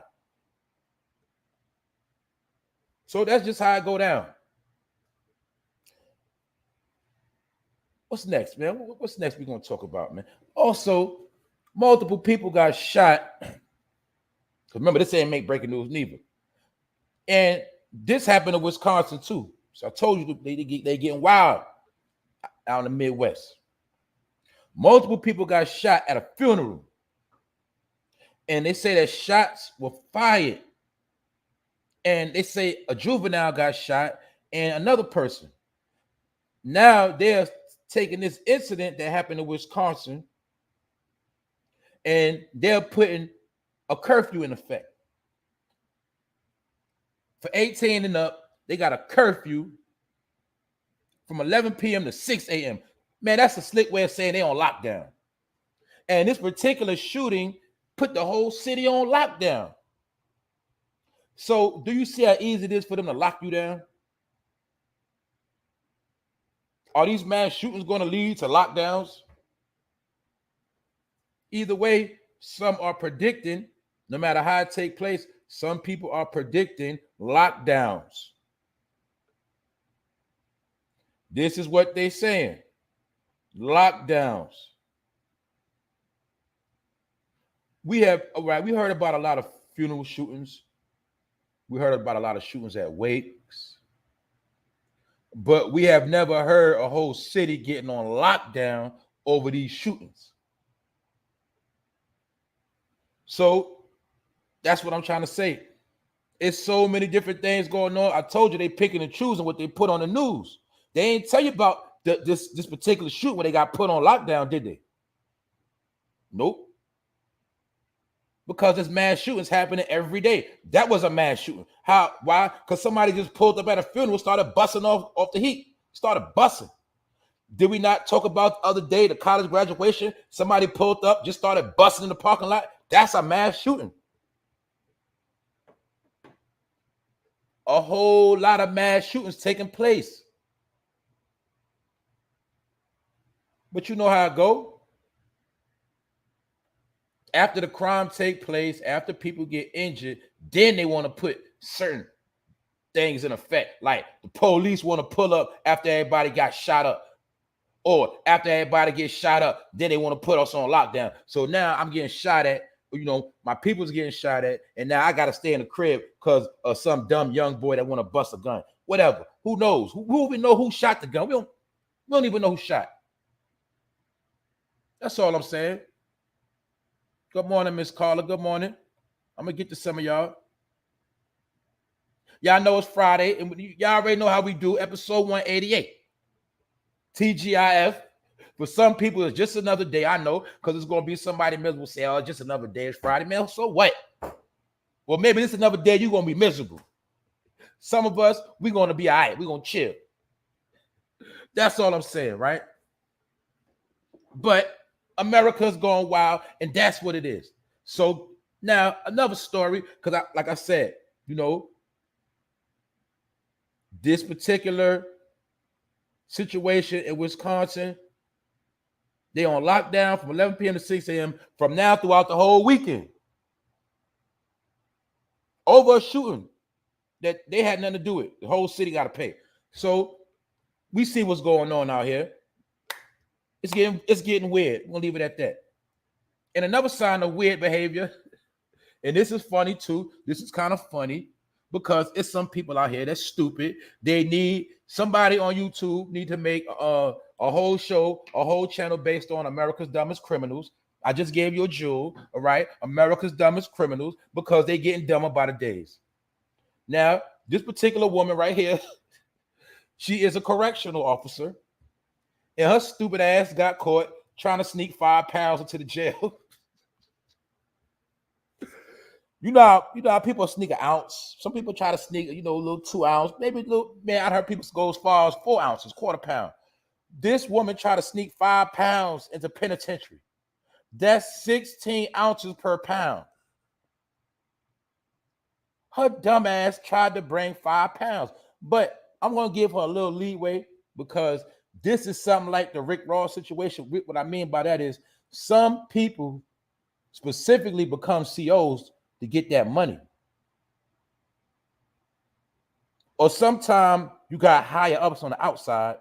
So that's just how it go down. What's next, man? What's next we're going to talk about, man? Also, multiple people got shot. Remember, this ain't make breaking news neither. And this happened in Wisconsin too. So I told you they getting wild out in the Midwest. Multiple people got shot at a funeral. And they say that shots were fired. And they say a juvenile got shot and another person. Now they're taking this incident that happened in Wisconsin and they're putting a curfew in effect. For 18 and up, they got a curfew from 11 p.m. to 6 a.m. Man, that's a slick way of saying they on lockdown. And this particular shooting put the whole city on lockdown. So do you see how easy it is for them to lock you down? Are these mass shootings going to lead to lockdowns? Either way, some are predicting, no matter how it takes place, some people are predicting lockdowns. This is what they're saying. Lockdowns. We heard about a lot of funeral shootings. We heard about a lot of shootings at wakes. But we have never heard a whole city getting on lockdown over these shootings. So that's what I'm trying to say. It's so many different things going on. I told you they picking and choosing what they put on the news. They ain't tell you about this particular shoot when they got put on lockdown, did they? Nope. Because there's mass shootings happening every day. That was a mass shooting. How? Why? Because somebody just pulled up at a funeral, started busting off the heat, started busting. Did we not talk about the other day, the college graduation? Somebody pulled up, just started busting in the parking lot. That's a mass shooting. A whole lot of mass shootings taking place. But you know how it go. After the crime take place, after people get injured, then they want to put certain things in effect. Like the police want to pull up after everybody got shot up. Or after everybody gets shot up, then they want to put us on lockdown. So now I'm getting shot at, my people's getting shot at, and now I got to stay in the crib because of some dumb young boy that want to bust a gun. Whatever. Who knows? Who even know who shot the gun? We don't even know who shot. That's all I'm saying. Good morning, Miss Carla. Good morning. I'm going to get to some of y'all. Y'all know it's Friday, and y'all already know how we do. Episode 188. TGIF. For some people, it's just another day. I know, because it's going to be somebody miserable say, oh, it's just another day. It's Friday, man. So what? Well, maybe it's another day you're going to be miserable. Some of us, we're going to be all right. We're going to chill. That's all I'm saying, right? But America's going wild, and that's what it is. So now another story, because like I said, this particular situation in Wisconsin, they on lockdown from 11 p.m. to 6 a.m. from now throughout the whole weekend over a shooting that they had nothing to do with. The whole city got to pay. So we see what's going on out here. It's getting weird. We'll leave it at that. And another sign of weird behavior, and this is funny too. This is kind of funny because it's some people out here that's stupid. They need somebody on YouTube need to make a whole show, a whole channel based on America's Dumbest Criminals. I just gave you a jewel, all right? America's Dumbest Criminals, because they're getting dumber by the days. Now, this particular woman right here, she is a correctional officer, and her stupid ass got caught trying to sneak 5 pounds into the jail. You know how people sneak an ounce. Some people try to sneak, a little 2 ounce, maybe a little. Man, I heard people go as far as 4 ounces, quarter pound. This woman tried to sneak 5 pounds into penitentiary. That's 16 ounces per pound. Her dumb ass tried to bring 5 pounds, but I'm gonna give her a little leeway because this is something like the Rick Ross situation. What I mean by that is some people specifically become COs to get that money. Or sometimes you got higher ups on the outside.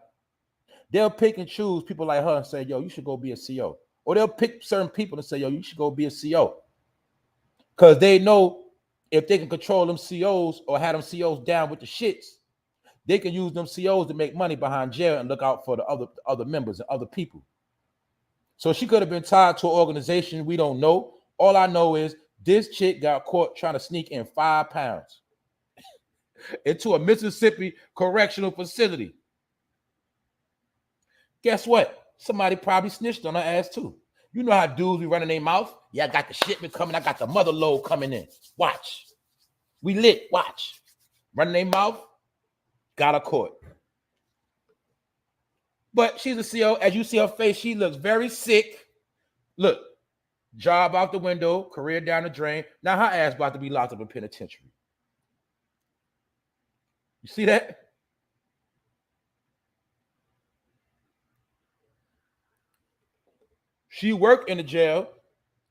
They'll pick and choose people like her and say, yo, you should go be a CO. Or they'll pick certain people and say, yo, you should go be a CO. Because they know if they can control them COs or have them COs down with the shits, they can use them COs to make money behind jail and look out for the other members and other people. So she could have been tied to an organization we don't know. All I know is this chick got caught trying to sneak in 5 pounds into a Mississippi correctional facility. Guess what? Somebody probably snitched on her ass too. You know how dudes be running their mouth? Yeah, I got the shipment coming. I got the mother load coming in. Watch. We lit. Watch. Running their mouth. Got her caught. But she's a CO. As you see her face, she looks very sick. Look. Job out the window. Career down the drain. Now her ass about to be locked up in penitentiary. You see that? She worked in the jail,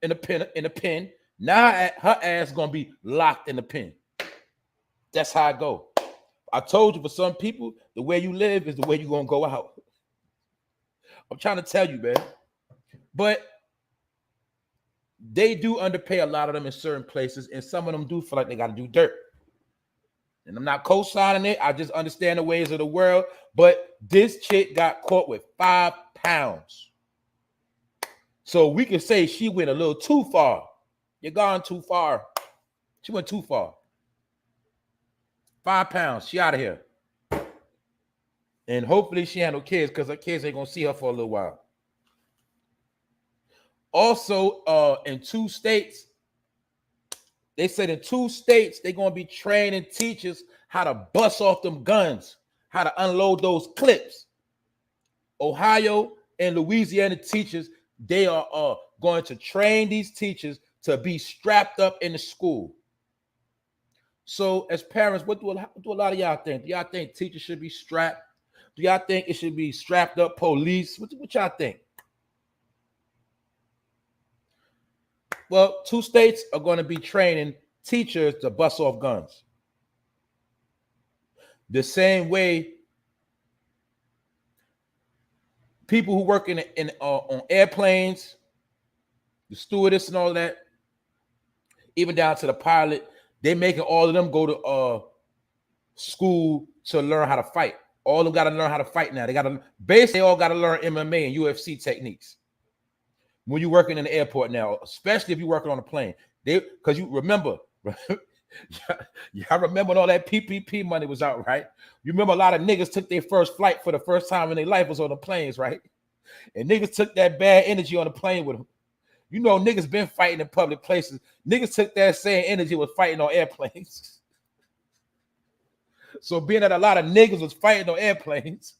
in the pen. Now her ass gonna be locked in the pen. That's how I go. I told you, for some people, the way you live is the way you're gonna go out. I'm trying to tell you, man. But they do underpay a lot of them in certain places, and some of them do feel like they gotta do dirt. And I'm not co-signing it. I just understand the ways of the world. But this chick got caught with 5 pounds. So we can say she went a little too far. You're gone too far. She went too far. 5 pounds. She out of here. And hopefully she had no kids, because her kids ain't going to see her for a little while. Also, in 2 states, they said in 2 states, they're going to be training teachers how to bust off them guns, how to unload those clips. Ohio and Louisiana teachers, they are going to train these teachers to be strapped up in the school. So as parents, what do a lot of y'all think? Do y'all think teachers should be strapped? Do y'all think it should be strapped up police? What y'all think? Well, 2 states are going to be training teachers to bust off guns. The same way people who work on airplanes, the stewardess and all that, even down to the pilot, they're making all of them go to school to learn how to fight. All of them got to learn how to fight now. They all got to learn MMA and UFC techniques. When you're working in the airport now, especially if you're working on a plane, because you remember, y'all remember when all that PPP money was out, right? You remember a lot of niggas took their first flight for the first time in their life was on the planes, right? And niggas took that bad energy on the plane with them. You know, niggas been fighting in public places. Niggas took that same energy was fighting on airplanes. So being that a lot of niggas was fighting on airplanes,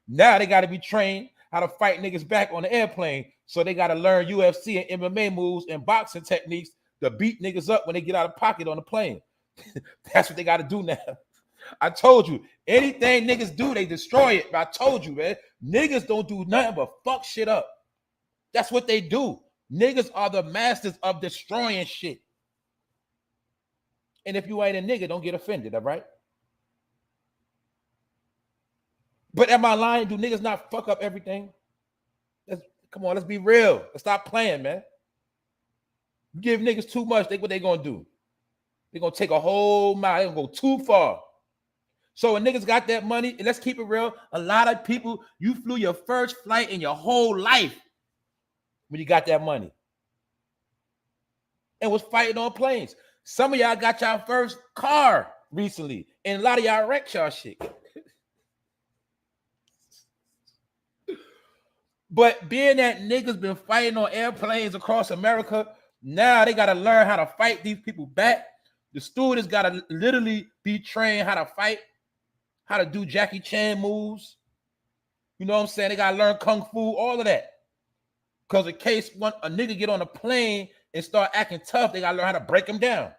now they got to be trained how to fight niggas back on the airplane. So they got to learn UFC and MMA moves and boxing techniques to beat niggas up when they get out of pocket on the plane. That's what they got to do now. I told you, anything niggas do, they destroy it. I told you, man, niggas don't do nothing but fuck shit up. That's what they do. Niggas are the masters of destroying shit. And if you ain't a nigga, don't get offended, all right? But am I lying? Do niggas not fuck up everything? Come on, let's be real. Let's stop playing, man. You give niggas too much, what they gonna do? They're gonna take a whole mile. They're gonna go too far. So when niggas got that money, and let's keep it real, a lot of people, you flew your first flight in your whole life when you got that money and was fighting on planes. Some of y'all got y'all first car recently, and a lot of y'all wrecked y'all shit. But being that niggas been fighting on airplanes across America, now they got to learn how to fight these people back. The students got to literally be trained how to fight, how to do Jackie Chan moves. You know what I'm saying? They got to learn Kung Fu, all of that. Because in case a nigga get on a plane and start acting tough, they got to learn how to break him down.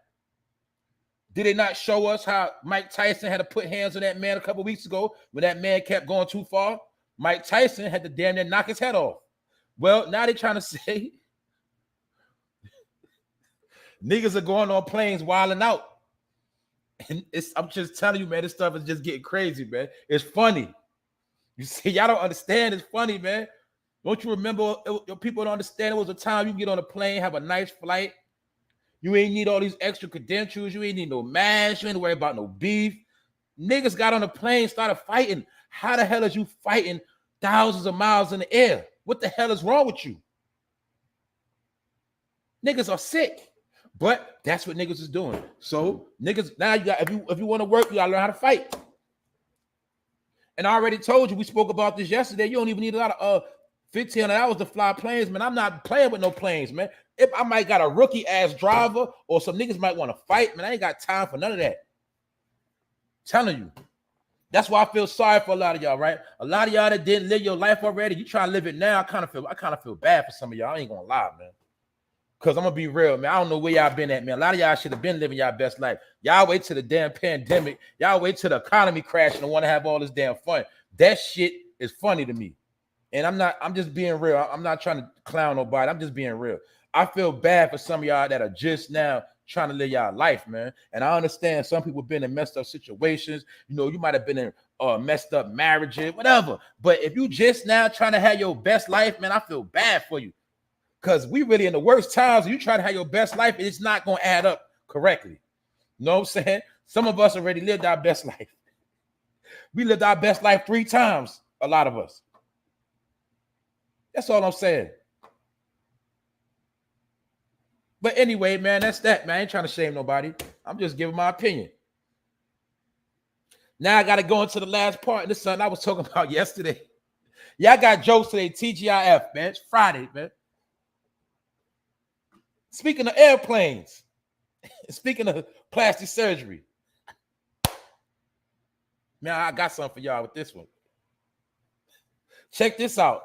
Did they not show us how Mike Tyson had to put hands on that man a couple weeks ago when that man kept going too far? Mike Tyson had to damn near knock his head off. Well, now they're trying to say niggas are going on planes wilding out. And I'm just telling you, man, this stuff is just getting crazy, man. It's funny. You see, y'all don't understand. It's funny, man. Don't you remember, people don't understand, it was a time you can get on a plane, have a nice flight. You ain't need all these extra credentials. You ain't need no mask. You ain't worry about no beef. Niggas got on a plane, started fighting. How the hell is you fighting thousands of miles in the air? What the hell is wrong with you? Niggas are sick. But that's what niggas is doing. So niggas, now you got, if you want to work, you gotta learn how to fight. And I already told you, we spoke about this yesterday. You don't even need a lot of 15 hours to fly planes, man. I'm not playing with no planes, man. If I might got a rookie ass driver or some niggas might want to fight, man, I ain't got time for none of that. I'm telling you. That's why I feel sorry for a lot of y'all, right? A lot of y'all that didn't live your life already, you try to live it now. I kind of feel bad for some of y'all. I ain't gonna lie, man. Because I'm gonna be real, man. I don't know where y'all been at, man. A lot of y'all should have been living y'all best life. Y'all wait till the damn pandemic. Y'all wait till the economy crashing and want to have all this damn fun. That shit is funny to me. And I'm just being real. I'm not trying to clown nobody. I'm just being real. I feel bad for some of y'all that are just now trying to live y'all life, man. And I understand some people been in messed up situations. You know, you might have been in messed up marriages, whatever. But if you just now trying to have your best life, man, I feel bad for you. Because we really in the worst times, you try to have your best life, it's not going to add up correctly. You know what I'm saying? Some of us already lived our best life. We lived our best life 3 times, a lot of us. That's all I'm saying. But anyway, man, that's that, man. I ain't trying to shame nobody. I'm just giving my opinion. Now I got to go into the last part. And this is something I was talking about yesterday. Yeah, I got jokes today. TGIF, man. It's Friday, man. Speaking of airplanes, speaking of plastic surgery, man, I got something for y'all with this one. Check this out.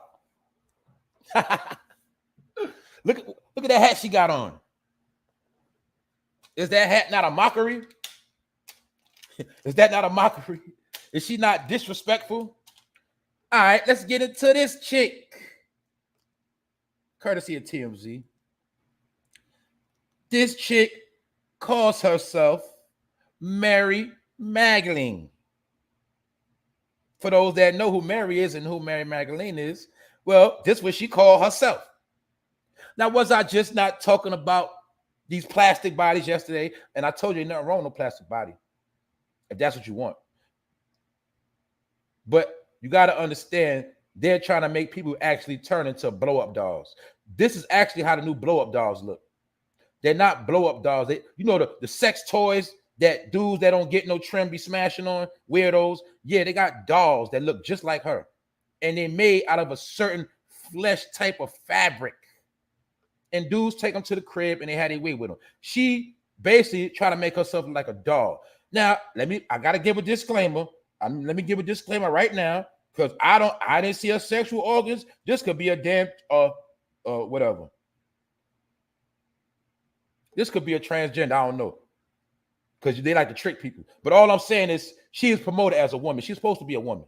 Look at that hat she got on. Is that hat not a mockery? Is that not a mockery? Is she not disrespectful? All right, let's get into this chick. Courtesy of TMZ. This chick calls herself Mary Magdalene. For those that know who Mary is and who Mary Magdalene is, well, this is what she called herself. Now, was I just not talking about these plastic bodies yesterday? And I told you nothing wrong with no plastic body, if that's what you want. But you got to understand, they're trying to make people actually turn into blow-up dolls. This is actually how the new blow-up dolls look. They're not blow-up dolls. They, you know, the sex toys that dudes that don't get no trim be smashing on, weirdos. Yeah, they got dolls that look just like her. And they're made out of a certain flesh type of fabric. And dudes take them to the crib and they had their way with them. She basically trying to make herself look like a doll. Now, I got to give a disclaimer. Let me give a disclaimer right now, because I didn't see her sexual organs. This could be a damn whatever. This could be a transgender. I don't know, because they like to trick people. But all I'm saying is she is promoted as a woman. She's supposed to be a woman.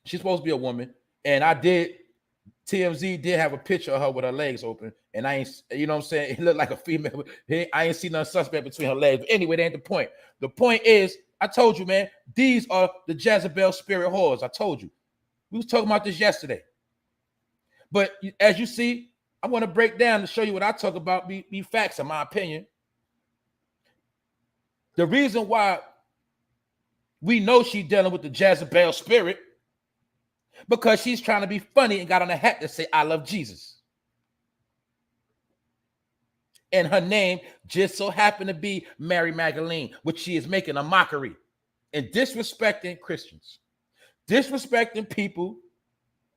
She's supposed to be a woman. And TMZ did have a picture of her with her legs open. And I ain't, you know what I'm saying? It looked like a female. I ain't seen no suspect between her legs. But anyway, that ain't the point. The point is, I told you, man, these are the Jezebel spirit whores. I told you. We was talking about this yesterday. But as you see, I'm going to break down to show you what I talk about be facts, in my opinion. The reason why we know she's dealing with the Jezebel spirit, because she's trying to be funny and got on a hat that say, "I love Jesus." And her name just so happened to be Mary Magdalene, which she is making a mockery and disrespecting Christians, disrespecting people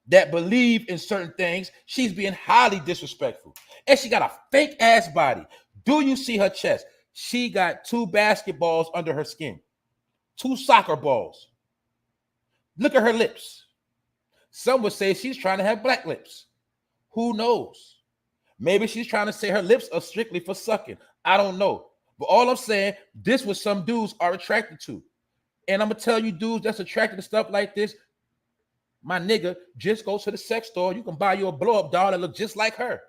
that believe in certain things. She's being highly disrespectful. And she got a fake ass body. Do you see her chest? She got 2 basketballs under her skin, 2 soccer balls. Look at her lips. Some would say she's trying to have black lips. Who knows? Maybe she's trying to say her lips are strictly for sucking. I don't know. But all I'm saying, this what some dudes are attracted to. And I'm going to tell you dudes that's attracted to stuff like this, my nigga, just go to the sex store. You can buy you a blow-up doll that look just like her.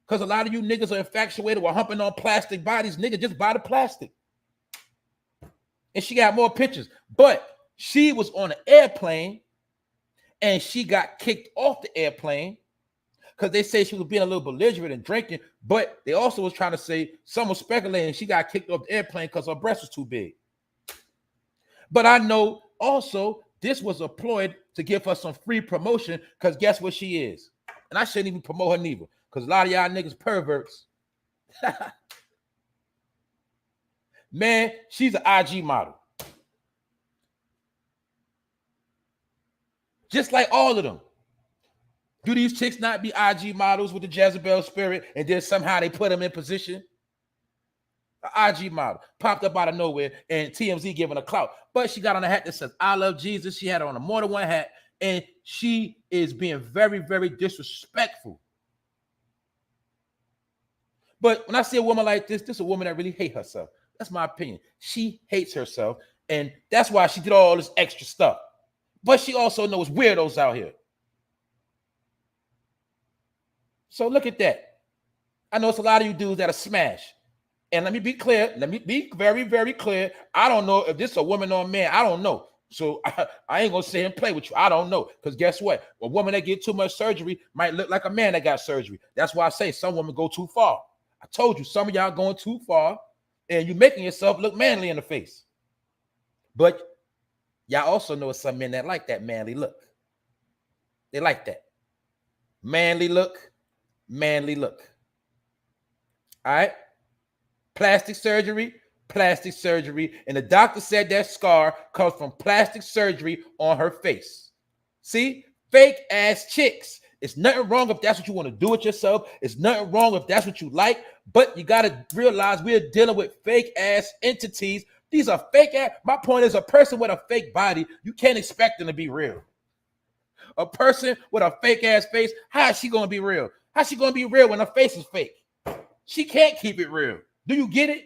Because a lot of you niggas are infatuated with humping on plastic bodies. Nigga, just buy the plastic. And she got more pictures. But she was on an airplane and she got kicked off the airplane because they say she was being a little belligerent and drinking. But they also was trying to say, some was speculating she got kicked off the airplane because her breast was too big. But I know also this was a ploy to give her some free promotion, because guess what she is? And I shouldn't even promote her neither, because a lot of y'all niggas perverts. Man, she's an IG model. Just like all of them. Do these chicks not be IG models with the Jezebel spirit, and then somehow they put them in position? An IG model popped up out of nowhere, and TMZ giving a clout. But she got on a hat that says, "I love Jesus." She had on a more than one hat, and she is being very, very disrespectful. But when I see a woman like this is a woman that really hates herself. That's my opinion. She hates herself, and that's why she did all this extra stuff. But she also knows weirdos out here. So look at that. I know it's a lot of you dudes that are smash. And let me be clear. Let me be very, very clear. I don't know if this is a woman or a man. I don't know. So I ain't going to sit here and play with you. I don't know. Because guess what? A woman that get too much surgery might look like a man that got surgery. That's why I say some women go too far. I told you, some of y'all going too far. And you're making yourself look manly in the face. But y'all also know some men that like that manly look. They like that. Manly look, manly look. All right? Plastic surgery. And the doctor said that scar comes from plastic surgery on her face. See? Fake ass chicks. It's nothing wrong if that's what you want to do with yourself. It's nothing wrong if that's what you like. But you got to realize we're dealing with fake ass entities. These are fake ass. My point is, a person with a fake body, you can't expect them to be real. A person with a fake ass face, how is she going to be real? How's she going to be real when her face is fake? She can't keep it real. Do you get it?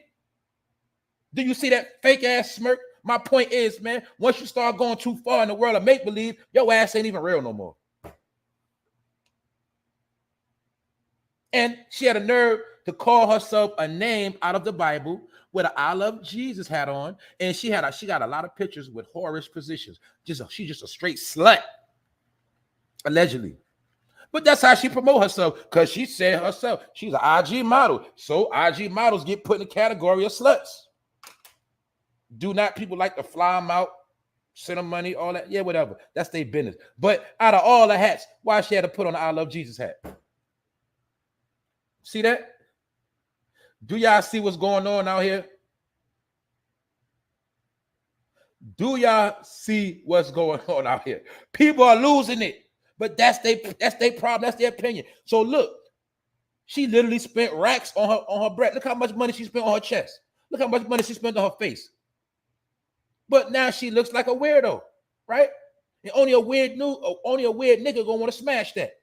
Do you see that fake ass smirk? My point is, man, once you start going too far in the world of make-believe, your ass ain't even real no more. And she had a nerve to call herself a name out of the Bible with an I Love Jesus hat on. And she got a lot of pictures with whorish positions. She's just a straight slut, allegedly. But that's how she promote herself, because she said herself, she's an IG model. So IG models get put in the category of sluts. Do not people like to fly them out, send them money, all that? Yeah, whatever. That's their business. But out of all the hats, why she had to put on the I Love Jesus hat? See that? Do y'all see what's going on out here? Do y'all see what's going on out here? People are losing it. But that's their problem. That's their opinion. So look, she literally spent racks on her breast. Look how much money she spent on her chest. Look how much money she spent on her face. But now she looks like a weirdo, right? And only a weird nigga gonna want to smash that.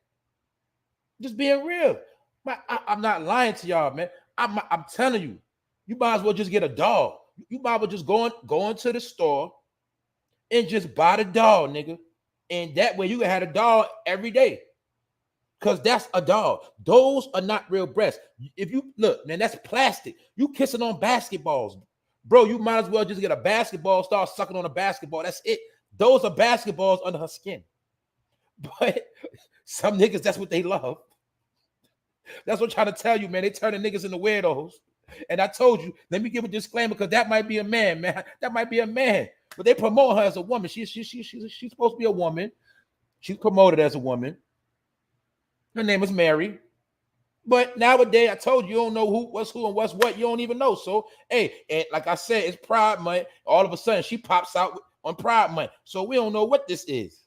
Just being real. I'm not lying to y'all, man. I'm telling you, you might as well just get a doll. You might as well just go into the store and just buy the doll, nigga. And that way you can have a doll every day. Because that's a doll. Those are not real breasts. If you look, man, that's plastic. You kissing on basketballs. Bro, you might as well just get a basketball, start sucking on a basketball. That's it. Those are basketballs under her skin. But some niggas, that's what they love. That's what I'm trying to tell you, man. They turning niggas into weirdos. And I told you, let me give a disclaimer, because that might be a man, man. That might be a man. But they promote her as a woman. She's supposed to be a woman. She's promoted as a woman. Her name is Mary. But nowadays, I told you, don't know what's who and what's what. You don't even know. So, hey, and like I said, it's Pride Month. All of a sudden, she pops out on Pride Month. So we don't know what this is.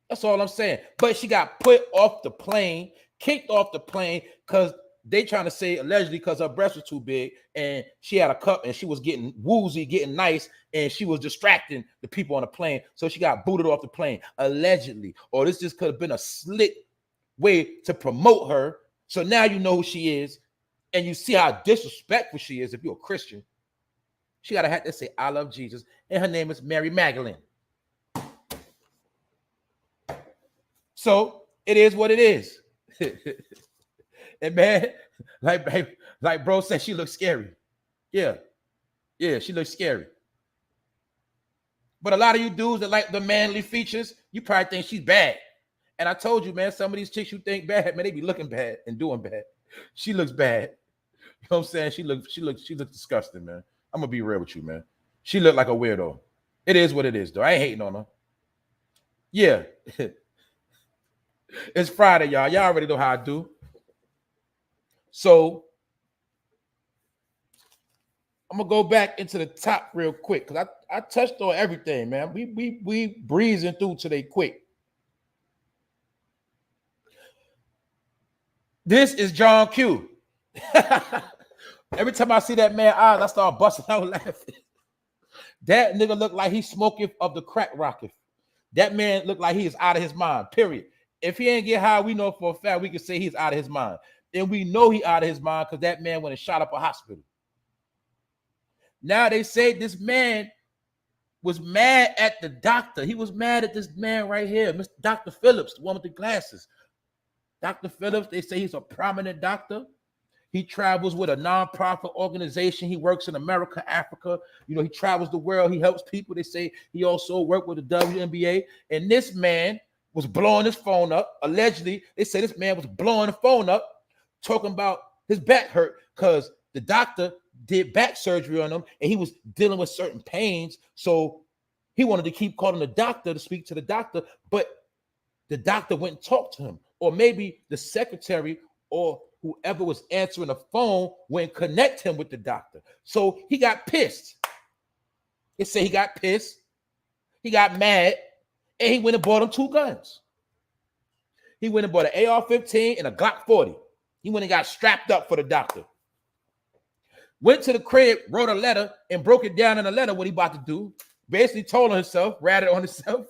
That's all I'm saying. But she got put off the plane, kicked off the plane, because they trying to say allegedly because her breast was too big and she had a cup and she was getting woozy, getting nice, and she was distracting the people on the plane. So she got booted off the plane, allegedly. Or this just could have been a slick way to promote her. So now you know who she is, and you see how disrespectful she is if you're a Christian. She got a hat that say, I love Jesus, and her name is Mary Magdalene. So it is what it is. And man, like bro said, she looks scary. Yeah, she looks scary. But a lot of you dudes that like the manly features, you probably think she's bad. And I told you, man, some of these chicks you think bad, man, they be looking bad and doing bad. She looks bad. You know what I'm saying? She looks disgusting, man. I'm gonna be real with you, man. She looked like a weirdo. It is what it is, though. I ain't hating on her. Yeah. It's Friday, y'all. Y'all already know how I do. So I'm gonna go back into the top real quick, because I touched on everything, man. We breezing through today quick. This is John Q. Every time I see that man's eyes, I start busting out laughing. That nigga look like he's smoking of the crack rocket. That man look like he is out of his mind, period. If he ain't get high, we know for a fact we can say he's out of his mind. And we know he out of his mind because that man went and shot up a hospital. Now they say this man was mad at the doctor. He was mad at this man right here, Mr. Dr. Phillips, the one with the glasses. Dr. Phillips, they say he's a prominent doctor. He travels with a nonprofit organization. He works in America, Africa. You know, he travels the world. He helps people. They say he also worked with the WNBA. And this man was blowing his phone up. Allegedly, they say this man was blowing the phone up, talking about His back hurt because the doctor did back surgery on him and he was dealing with certain pains. So he wanted to keep calling the doctor to speak to the doctor, but the doctor went and talked to him. Or maybe the secretary or whoever was answering the phone wouldn't connect him with the doctor. So he got pissed. They say he got pissed. He got mad. And he went and bought him 2 guns. He went and bought an AR-15 and a Glock 40. He went and got strapped up for the doctor. Went to the crib, wrote a letter, and broke it down in a letter what he about to do. Basically told on himself, ratted on himself.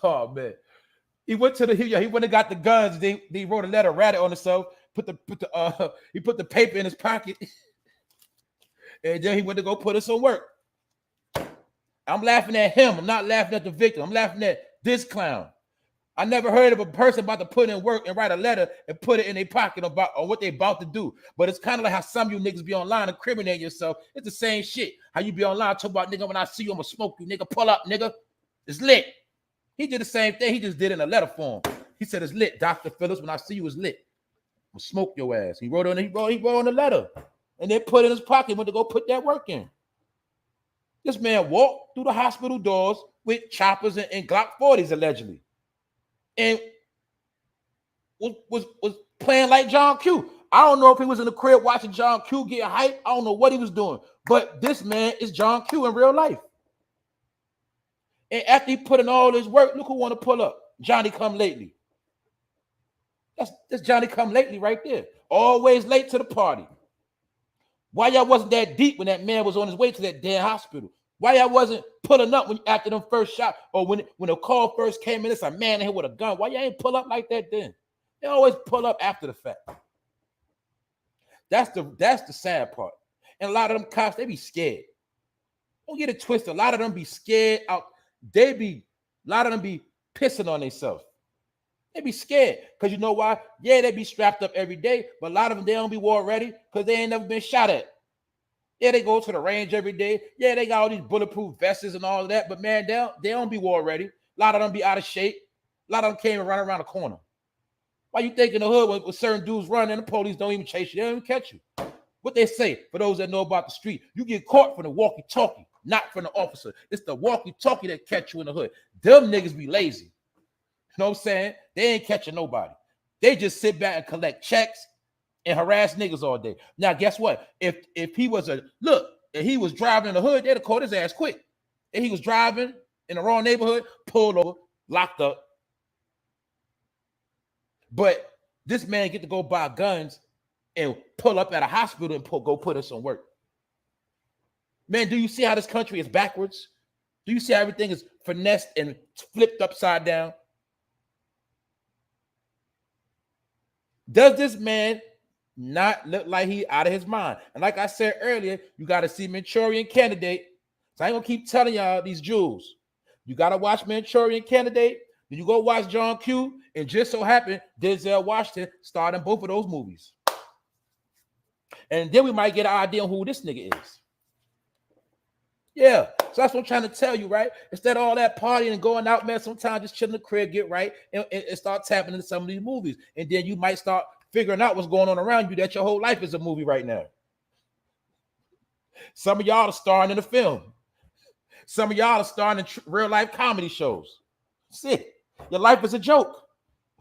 Oh, man. He went and got the guns. He wrote a letter, ratted on himself, he put the paper in his pocket. And then he went to go put us some work. I'm laughing at him. I'm not laughing at the victim. I'm laughing at this clown. I never heard of a person about to put in work and write a letter and put it in their pocket about or what they about to do. But it's kind of like how some of you niggas be online incriminating yourself. It's the same shit. How you be online talking about, nigga, when I see you, I'm gonna smoke you, nigga. Pull up, nigga. It's lit. He did the same thing. He just did it in a letter form. He said, it's lit, Dr. Phillips. When I see you, it's lit. I'm gonna smoke your ass. He wrote on the letter. And then put it in his pocket, went to go put that work in. This man walked through the hospital doors with choppers and Glock 40s, allegedly. And was playing like John Q. I don't know if he was in the crib watching John Q get hype. I don't know what he was doing. But this man is John Q in real life. And after he put in all his work, look who want to pull up. Johnny Come Lately. That's Johnny Come Lately right there. Always late to the party. Why y'all wasn't that deep when that man was on his way to that damn hospital? Why y'all wasn't pulling up after them first shot or when the call first came in, it's a man in here with a gun. Why y'all ain't pull up like that then? They always pull up after the fact. That's the sad part. And a lot of them cops, they be scared. Don't get it twisted. A lot of them be scared out. A lot of them be pissing on themselves. They be scared. Because you know why? Yeah, they be strapped up every day, but a lot of them, they don't be war ready because they ain't never been shot at. Yeah, they go to the range every day. Yeah, they got all these bulletproof vests and all of that, but man, they don't be war ready. A lot of them be out of shape. A lot of them can't even run around the corner. Why you think in the hood when certain dudes run and the police don't even chase you? They don't even catch you. What they say, for those that know about the street, you get caught from the walkie-talkie, not from the officer. It's the walkie-talkie that catch you in the hood. Them niggas be lazy. You know what I'm saying? They ain't catching nobody. They just sit back and collect checks and harass niggas all day. Now, guess what? If he was he was driving in the hood, they'd have caught his ass quick. If he was driving in the wrong neighborhood, pulled over, locked up. But this man get to go buy guns and pull up at a hospital and go put us on work. Man, do you see how this country is backwards? Do you see how everything is finessed and flipped upside down? Does this man not look like he out of his mind? And like I said earlier, you got to see Manchurian Candidate. So I ain't gonna keep telling y'all these jewels. You got to watch Manchurian Candidate. Then you go watch John Q. And just so happened, Denzel Washington starred in both of those movies. And then we might get an idea on who this nigga is. Yeah, so that's what I'm trying to tell you, right? Instead of all that partying and going out, man, sometimes just chill in the crib, get right, and start tapping into some of these movies. And then you might start figuring out what's going on around you, that your whole life is a movie right now. Some of y'all are starring in a film. Some of y'all are starring in real-life comedy shows. That's it. Your life is a joke.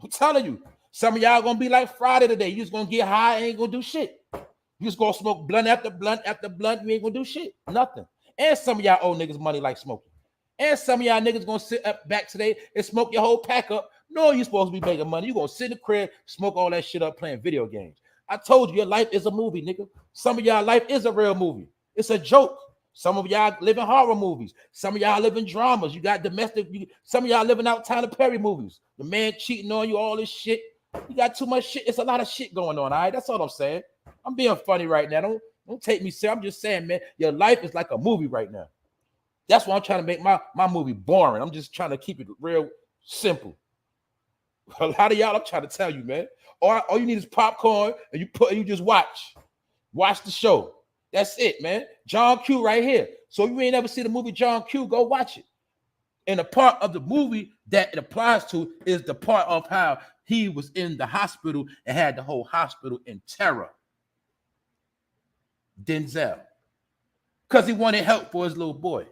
I'm telling you. Some of y'all going to be like Friday today. You just going to get high and ain't going to do shit. You just going to smoke blunt after blunt after blunt. You ain't going to do shit. Nothing. And some of y'all owe niggas money like smoking. And some of y'all niggas gonna sit up back today and smoke your whole pack up. No, you're supposed to be making money. You're gonna sit in the crib, smoke all that shit up playing video games. I told you, your life is a movie, nigga. Some of y'all life is a real movie. It's a joke. Some of y'all live in horror movies. Some of y'all live in dramas. You got domestic. Some of y'all living out Tyler Perry movies. The man cheating on you, all this shit. You got too much shit. It's a lot of shit going on, all right? That's all I'm saying. I'm being funny right now. Don't take me serious. I'm just saying, man, your life is like a movie right now. That's why I'm trying to make my movie boring. I'm just trying to keep it real simple. A lot of y'all, I'm trying to tell you, man. All you need is popcorn and you just watch the show. That's it, man. John Q right here. So if you ain't never seen the movie John Q, go watch it. And the part of the movie that it applies to is the part of how he was in the hospital and had the whole hospital in terror. Denzel. Because he wanted help for his little boy.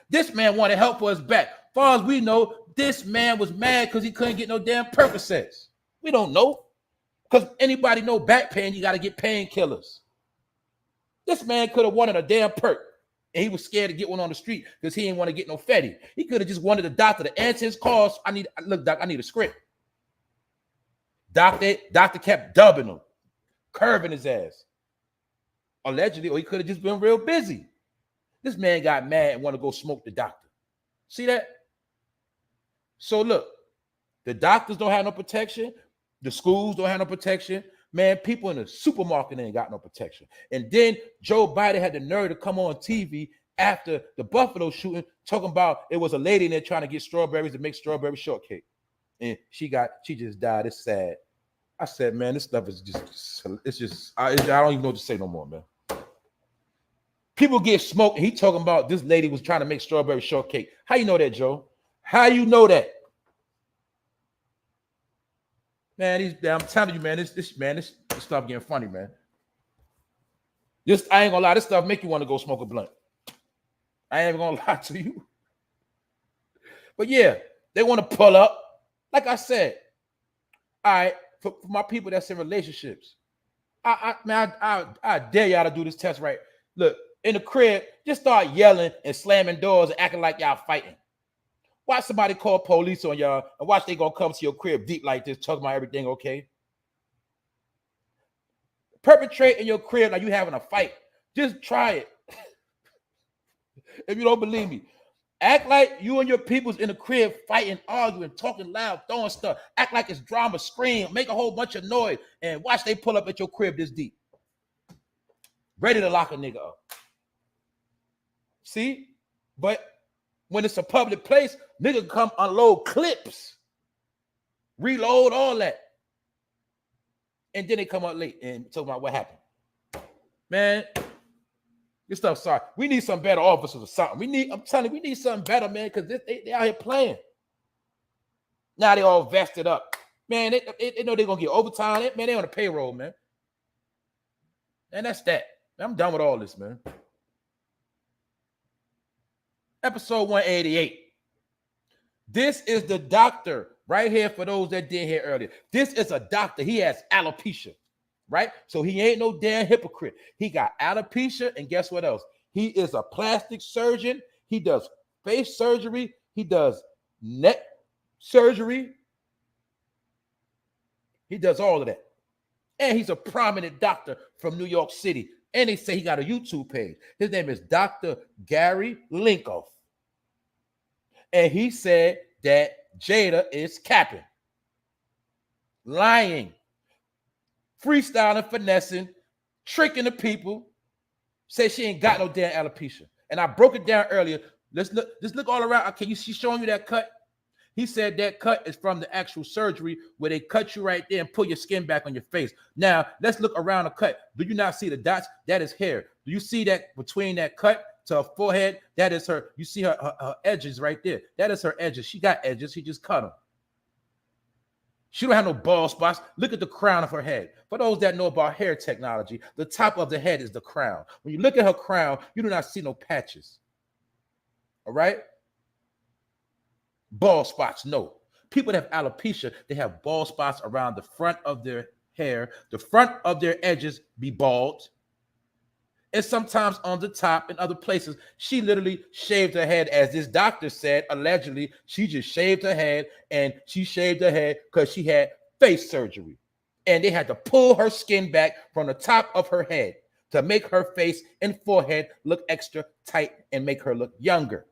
This man wanted help for his back. As far as we know, this man was mad because he couldn't get no damn Percocets. We don't know. Because anybody know back pain, you got to get painkillers. This man could have wanted a damn perk. And he was scared to get one on the street because he didn't want to get no fetty. He could have just wanted the doctor to answer his calls. Look, doc, I need a script. Doctor kept dubbing him, curving his ass. Allegedly, or he could have just been real busy. This man got mad and wanted to go smoke the doctor. See that? So look, the doctors don't have no protection. The schools don't have no protection. Man, people in the supermarket ain't got no protection. And then Joe Biden had the nerve to come on TV after the Buffalo shooting, talking about it was a lady in there trying to get strawberries to make strawberry shortcake. And she just died. It's sad. I said, man, this stuff is I don't even know what to say no more, man. People get smoked, and he talking about this lady was trying to make strawberry shortcake. How you know that, Joe? How you know that? Man, I'm telling you, man, this stuff getting funny, man. I ain't gonna lie, this stuff make you want to go smoke a blunt. I ain't even gonna lie to you. But yeah, they want to pull up. Like I said, all right, for my people that's in relationships, I dare y'all to do this test right. Look, in the crib, just start yelling and slamming doors and acting like y'all fighting. Watch somebody call police on y'all and watch they gonna come to your crib deep like this, talking about everything okay. Perpetrate in your crib like you having a fight. Just try it. If you don't believe me, act like you and your people's in the crib fighting, arguing, talking loud, throwing stuff. Act like it's drama, scream, make a whole bunch of noise, and watch they pull up at your crib this deep. Ready to lock a nigga up. See? But when it's a public place, nigga come unload clips, reload all that. And then they come up late and talk about what happened. Man, this stuff, sorry. We need some better officers or something. I'm telling you, we need something better, man, because they out here playing. Now they all vested up. Man, they know they're going to get overtime. Man, they on the payroll, man. And that's that. I'm done with all this, man. Episode 188. This is the doctor right here for those that didn't hear earlier. This is a doctor. He has alopecia, right? So he ain't no damn hypocrite. He got alopecia, and guess what else? He is a plastic surgeon. He does face surgery. He does neck surgery. He does all of that. And he's a prominent doctor from New York City. And they say he got a YouTube page. His name is Dr. Gary Linkoff. And he said that Jada is capping, lying, freestyling, finessing, tricking the people, say she ain't got no damn alopecia. And I broke it down earlier. Let's look all around. Okay, she's showing you that cut. He said that cut is from the actual surgery where they cut you right there and pull your skin back on your face. Now, let's look around the cut. Do you not see the dots? That is hair. Do you see that between that cut to her forehead? That is her. You see her edges right there. That is her edges. She got edges. She just cut them. She don't have no bald spots. Look at the crown of her head. For those that know about hair technology, the top of the head is the crown. When you look at her crown, you do not see no patches. All right? Bald spots, no. People that have alopecia, they have bald spots around the front of their hair. The front of their edges be bald. And sometimes on the top and other places, she literally shaved her head. As this doctor said, allegedly, she just shaved her head, and she shaved her head because she had face surgery. And they had to pull her skin back from the top of her head to make her face and forehead look extra tight and make her look younger.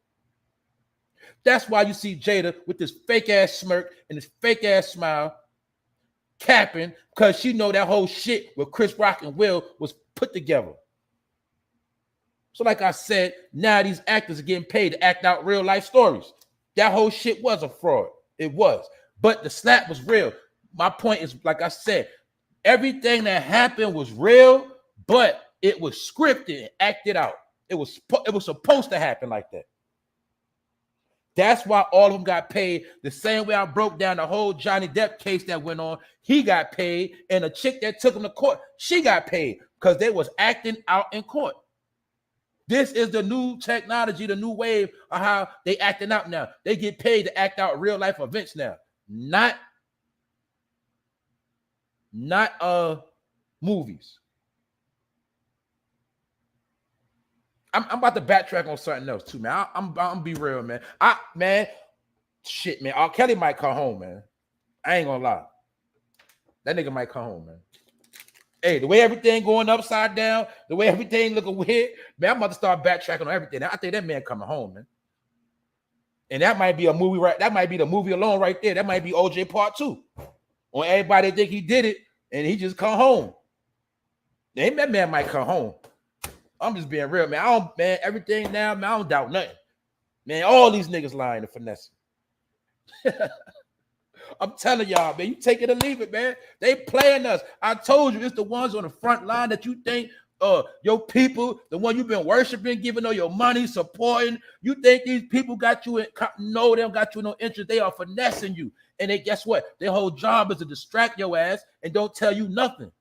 That's why you see Jada with this fake ass smirk and this fake ass smile, capping, because she know that whole shit with Chris Rock and Will was put together. So like I said, now these actors are getting paid to act out real life stories. That whole shit was a fraud. It was. But the slap was real. My point is, like I said, everything that happened was real, but it was scripted and acted out. It was supposed to happen like that. That's why all of them got paid. The same way I broke down the whole Johnny Depp case that went on. He got paid, and the chick that took him to court, she got paid because they was acting out in court. This is the new technology, the new wave of how they acting out now. They get paid to act out real life events now, not movies. I'm about to backtrack on something else too, man. I'm gonna be real, man. Man, R. Kelly might come home, man. I ain't gonna lie. That nigga might come home, man. Hey, the way everything going upside down, the way everything looking weird, man, I'm about to start backtracking on everything. I think that man coming home, man. And that might be a movie, right? That might be the movie alone right there. That might be OJ Part 2. On everybody think he did it, and he just come home. Then that man might come home. I'm just being real, man. Everything now, man, I don't doubt nothing. Man, all these niggas lying and finessing. I'm telling y'all, man, you take it or leave it, man. They playing us. I told you, it's the ones on the front line that you think, your people, the one you've been worshiping, giving all your money, supporting. You think these people got you in? No, they don't got you no interest. They are finessing you. And they, guess what? Their whole job is to distract your ass and don't tell you nothing.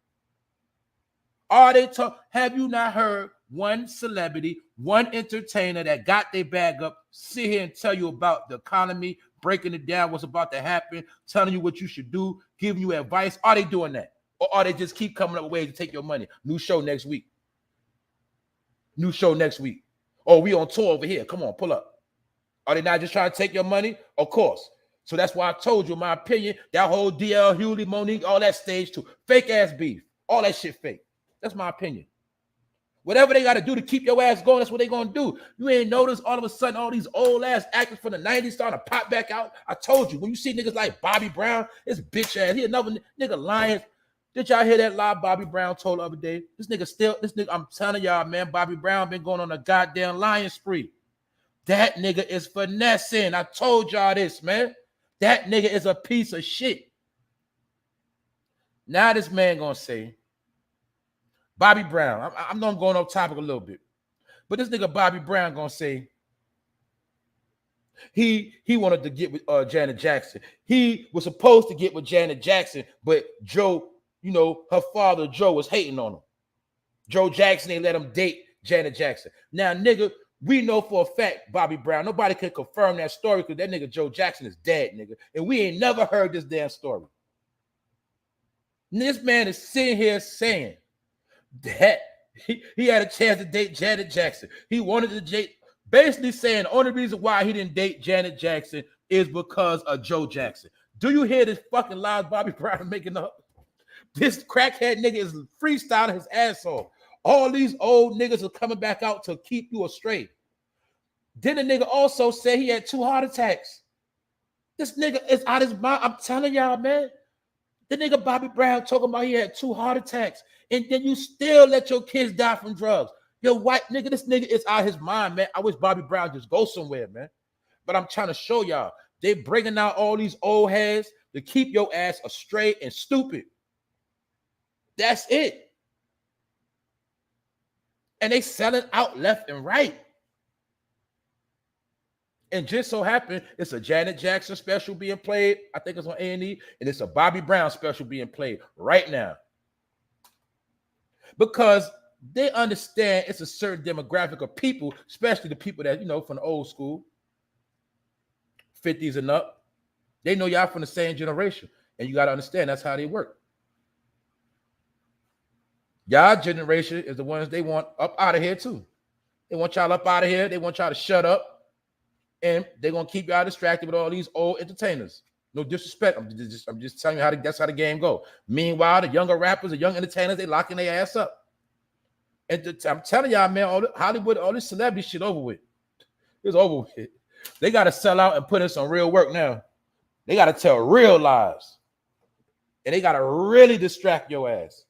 Are they have you not heard one celebrity, one entertainer that got their bag up, sit here and tell you about the economy, breaking it down, what's about to happen, telling you what you should do, giving you advice? Are they doing that? Or are they just keep coming up with ways to take your money? New show next week. New show next week. Oh, we on tour over here. Come on, pull up. Are they not just trying to take your money? Of course. So that's why I told you, in my opinion, that whole Dlhughley, Monique, all that stage too. Fake ass beef. All that shit fake. That's my opinion. Whatever they got to do to keep your ass going, that's what they going to do. You ain't notice all of a sudden all these old ass actors from the 90s starting to pop back out? I told you, when you see niggas like Bobby Brown, this bitch ass, he another nigga lying. Did y'all hear that lie Bobby Brown told the other day? This nigga, I'm telling y'all, man, Bobby Brown been going on a goddamn lying spree. That nigga is finessing. I told y'all this, man. That nigga is a piece of shit. Now this man gonna say, Bobby Brown, I know I'm going off topic a little bit, but this nigga Bobby Brown gonna say he wanted to get with Janet Jackson. He was supposed to get with Janet Jackson, but Joe, you know, her father Joe was hating on him. Joe Jackson ain't let him date Janet Jackson. Now, nigga, we know for a fact, Bobby Brown, nobody can confirm that story because that nigga Joe Jackson is dead, nigga. And we ain't never heard this damn story. And this man is sitting here saying that he had a chance to date Janet Jackson. He wanted to date, basically saying the only reason why he didn't date Janet Jackson is because of Joe Jackson. Do you hear this fucking lies Bobby Brown making up? This crackhead nigga is freestyling his ass off. All these old niggas are coming back out to keep you astray. Then the nigga also said he had 2 heart attacks. This nigga is out his mind. I'm telling y'all, man. The nigga Bobby Brown talking about he had 2 heart attacks. And then you still let your kids die from drugs. Yo, white nigga, this nigga is out his mind, man. I wish Bobby Brown just go somewhere, man. But I'm trying to show y'all, they bringing out all these old heads to keep your ass astray and stupid. That's it. And they selling out left and right. And just so happened, it's a Janet Jackson special being played. I think it's on A&E. And it's a Bobby Brown special being played right now. Because they understand it's a certain demographic of people, especially the people that, you know, from the old school, 50s and up. They know y'all from the same generation. And you got to understand that's how they work. Y'all generation is the ones they want up out of here too. They want y'all up out of here. They want y'all to shut up. And they're going to keep y'all distracted with all these old entertainers. No disrespect. I'm just telling you that's how the game go. Meanwhile, the younger rappers, the young entertainers, they locking their ass up. And I'm telling y'all, man, all Hollywood, all this celebrity shit over with. It's over with. They got to sell out and put in some real work now. They got to tell real lies. And they got to really distract your ass.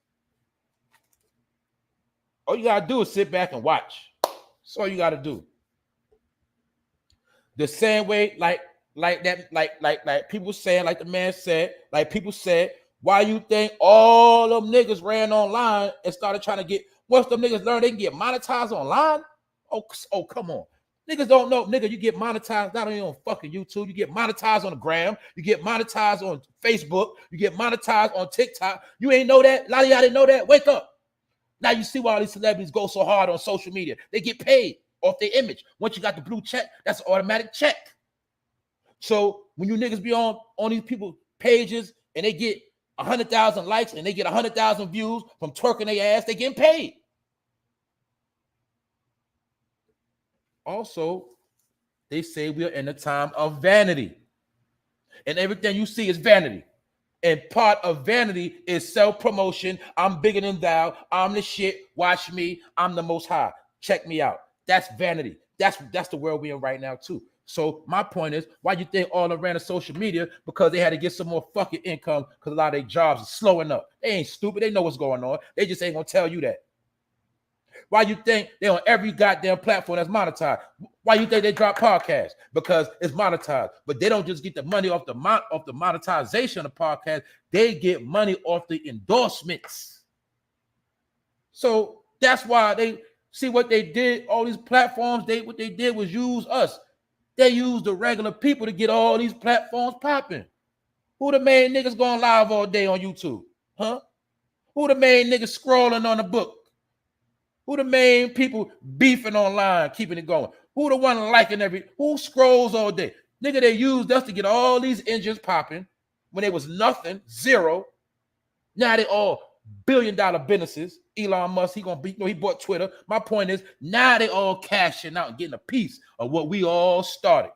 All you got to do is sit back and watch. That's all you got to do. The same way, like people saying, like the man said, like people said, why you think all them niggas ran online and started trying to get, once them niggas learn they can get monetized online? Oh, come on. Niggas don't know, nigga, you get monetized not only on fucking YouTube, you get monetized on the gram, you get monetized on Facebook, you get monetized on TikTok. You ain't know that? A lot of y'all didn't know that? Wake up. Now you see why all these celebrities go so hard on social media. They get paid off their image. Once you got the blue check, that's an automatic check. So when you niggas be on these people pages and they get 100,000 likes and they get 100,000 views from twerking their ass, they getting paid. Also, they say we are in a time of vanity. And everything you see is vanity. And part of vanity is self-promotion. I'm bigger than thou. I'm the shit. Watch me. I'm the most high. Check me out. That's vanity. That's the world we're in right now, too. So my point is, why you think all around the social media? Because they had to get some more fucking income because a lot of their jobs are slowing up. They ain't stupid. They know what's going on. They just ain't going to tell you that. Why you think they're on every goddamn platform that's monetized? Why you think they drop podcasts? Because it's monetized. But they don't just get the money off the monetization of the podcast. They get money off the endorsements. So that's why they see what they did. All these platforms, what they did was use us. They used the regular people to get all these platforms popping. Who the main niggas going live all day on YouTube? Huh? Who the main niggas scrolling on the book? Who the main people beefing online, keeping it going? Who the one liking who scrolls all day? Nigga, they used us to get all these engines popping when it was nothing, zero. Now they all billion-dollar businesses. Elon Musk, he bought Twitter. My point is, now they all cashing out and getting a piece of what we all started.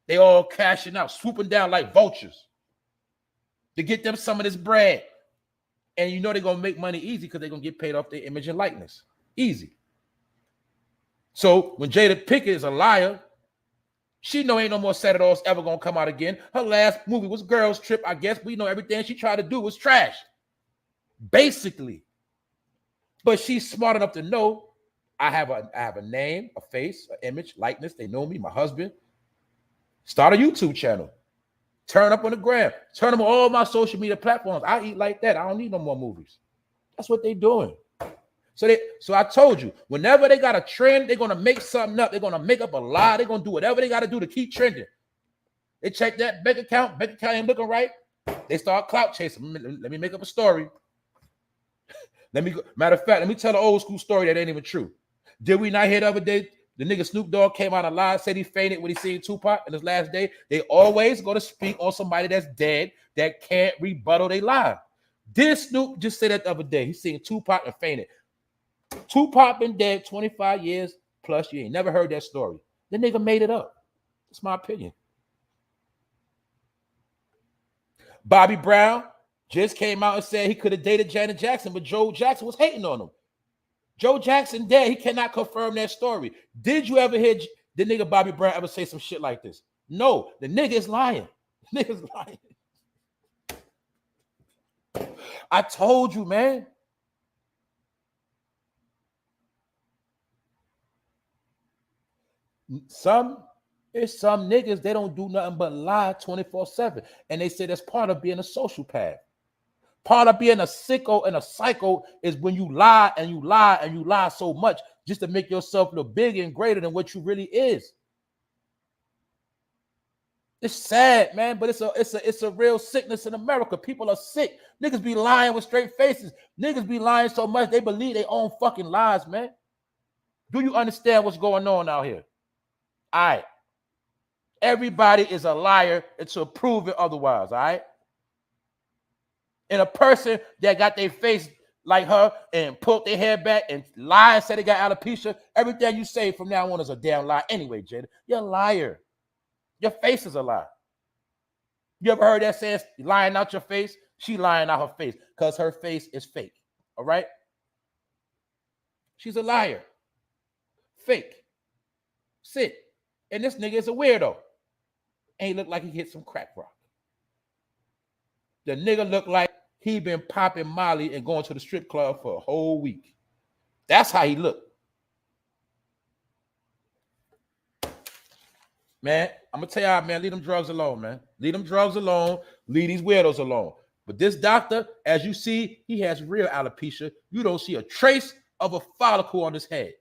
They all cashing out, swooping down like vultures to get them some of this bread. And you know they're going to make money easy because they're going to get paid off their image and likeness. Easy. So when Jada Pinkett is a liar, she know ain't no more Saturdays ever going to come out again. Her last movie was Girls Trip, I guess. We know everything she tried to do was trash. Basically. But she's smart enough to know I have a name, a face, an image, likeness. They know me, my husband. Start a YouTube channel. Turn up on the gram. Turn them on all my social media platforms. I eat like that. I don't need no more movies. That's what they're doing. So I told you, whenever they got a trend, they're going to make something up. They're going to make up a lie. They're going to do whatever they got to do to keep trending. They check that bank account. Bank account ain't looking right. They start clout chasing. Let me make up a story. Matter of fact, let me tell an old school story that ain't even true. Did we not hear the other day? The nigga Snoop Dogg came out and lied, said he fainted when he seen Tupac in his last day. They always go to speak on somebody that's dead that can't rebuttal they lie. Did Snoop just say that the other day? He seen Tupac and fainted. Tupac been dead 25 years plus. You ain't never heard that story. The nigga made it up. That's my opinion. Bobby Brown just came out and said he could have dated Janet Jackson, but Joe Jackson was hating on him. Joe Jackson dead. He cannot confirm that story. Did you ever hear the nigga Bobby Brown ever say some shit like this? No, the nigga is lying. The nigga's lying. I told you, man. Some niggas, they don't do nothing but lie 24/7. And they say that's part of being a sociopath. Part of being a sicko and a psycho is when you lie and you lie and you lie so much just to make yourself look bigger and greater than what you really is. It's sad, man, but it's a real sickness in America. People are sick. Niggas be lying with straight faces. Niggas be lying so much they believe their own fucking lies, man. Do you understand what's going on out here? All right. Everybody is a liar until proven otherwise, all right? And a person that got their face like her and pulled their hair back and lied and said they got alopecia, everything you say from now on is a damn lie anyway, Jada. You're a liar. Your face is a lie. You ever heard that saying, lying out your face? She lying out her face because her face is fake, all right? She's a liar. Fake. Sick. And this nigga is a weirdo. And he look like he hit some crack rock. The nigga look like he been popping Molly and going to the strip club for a whole week. That's how he look. Man, I'm going to tell y'all, man, leave them drugs alone, man. Leave them drugs alone. Leave these weirdos alone. But this doctor, as you see, he has real alopecia. You don't see a trace of a follicle on his head.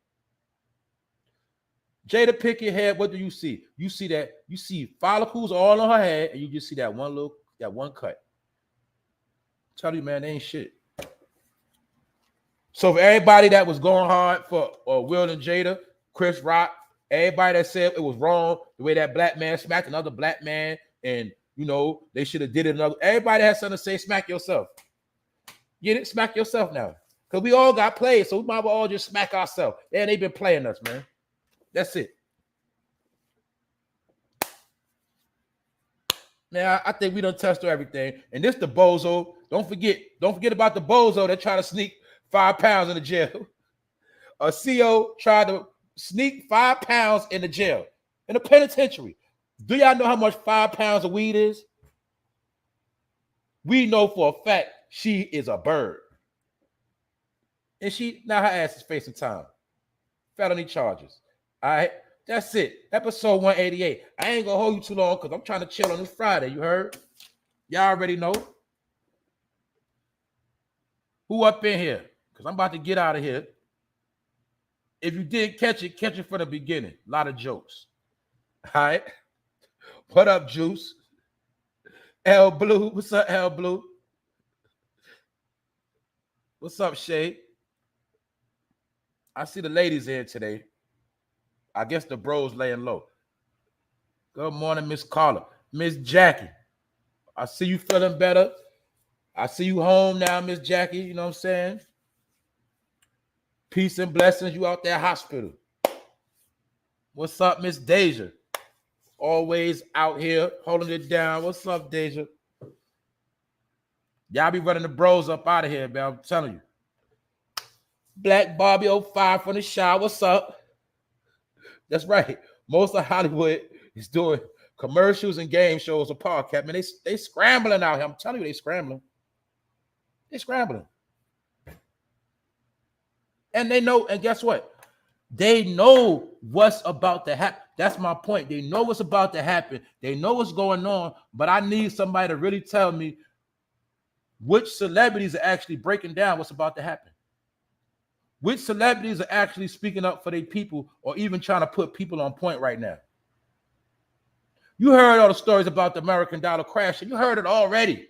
Jada Pinkett head, what do you see? You see follicles all on her head, and you just see that one cut. Tell you, man, they ain't shit. So for everybody that was going hard for Will and Jada, Chris Rock, everybody that said it was wrong the way that black man smacked another black man, and they should have did it another. Everybody has something to say. Smack yourself. Get it? Smack yourself now, because we all got played, so we might all just smack ourselves. And they've been playing us, man. That's it. Man, I think we done touched everything. And this the bozo. Don't forget about the bozo that tried to sneak 5 pounds in the jail. A CO tried to sneak 5 pounds in the jail, in the penitentiary. Do y'all know how much 5 pounds of weed is? We know for a fact she is a bird. And now her ass is facing time. Felony charges. All right, that's it. Episode 188. I ain't gonna hold you too long because I'm trying to chill on this Friday. You heard? Y'all already know. Who up in here? Because I'm about to get out of here. If you did catch it from the beginning. A lot of jokes. All right. What up, Juice? L Blue. What's up, L Blue? What's up, Shay? I see the ladies in today. I guess the bros laying low. Good morning, Miss Carla. Miss Jackie. I see you feeling better. I see you home now, Miss Jackie. You know what I'm saying? Peace and blessings. You out there hospital. What's up, Miss Deja? Always out here holding it down. What's up, Deja? Y'all be running the bros up out of here, man. I'm telling you. Black Bobby 05 from the Shy. What's up? That's right. Most of Hollywood is doing commercials and game shows or podcast. Man, they scrambling out here. I'm telling you, they scrambling. They scrambling. And they know, and guess what? They know what's about to happen. That's my point. They know what's about to happen. They know what's going on, but I need somebody to really tell me which celebrities are actually breaking down what's about to happen. Which celebrities are actually speaking up for their people or even trying to put people on point right now. You heard all the stories about the American dollar crashing. You heard it already.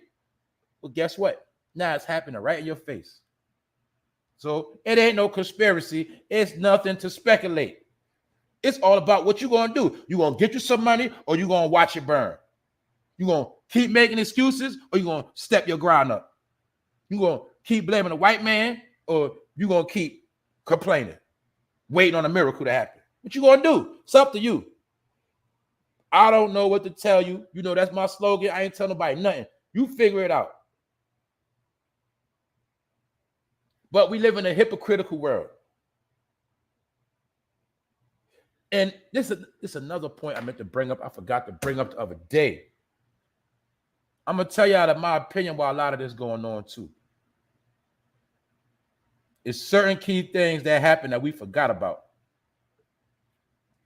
Well, guess what? Now it's happening right in your face. So it ain't no conspiracy. It's nothing to speculate. It's all about what you're going to do. You're going to get you some money or you're going to watch it burn. You're going to keep making excuses or you're going to step your ground up. You're going to keep blaming the white man or you're going to keep complaining, waiting on a miracle to happen. What you going to do? It's up to you. I don't know what to tell you. You know, that's my slogan. I ain't telling nobody nothing. You figure it out. But we live in a hypocritical world. And this is another point I meant to bring up. I forgot to bring up the other day. I'm going to tell y'all that my opinion while a lot of this going on too. It's certain key things that happen that we forgot about.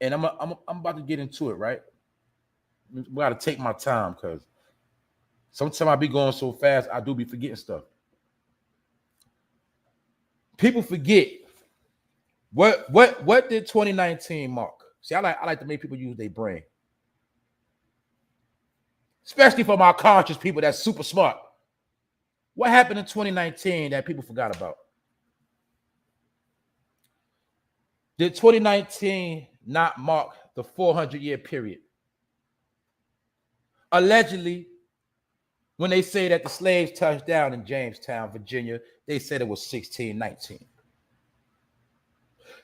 And I'm about to get into it, right? We got to take my time because sometimes I be going so fast, I do be forgetting stuff. People forget what did 2019 mark? See, I like to make people use their brain. Especially for my conscious people that's super smart. What happened in 2019 that people forgot about? Did 2019 not mark the 400-year period? Allegedly, when they say that the slaves touched down in Jamestown, Virginia, they said it was 1619.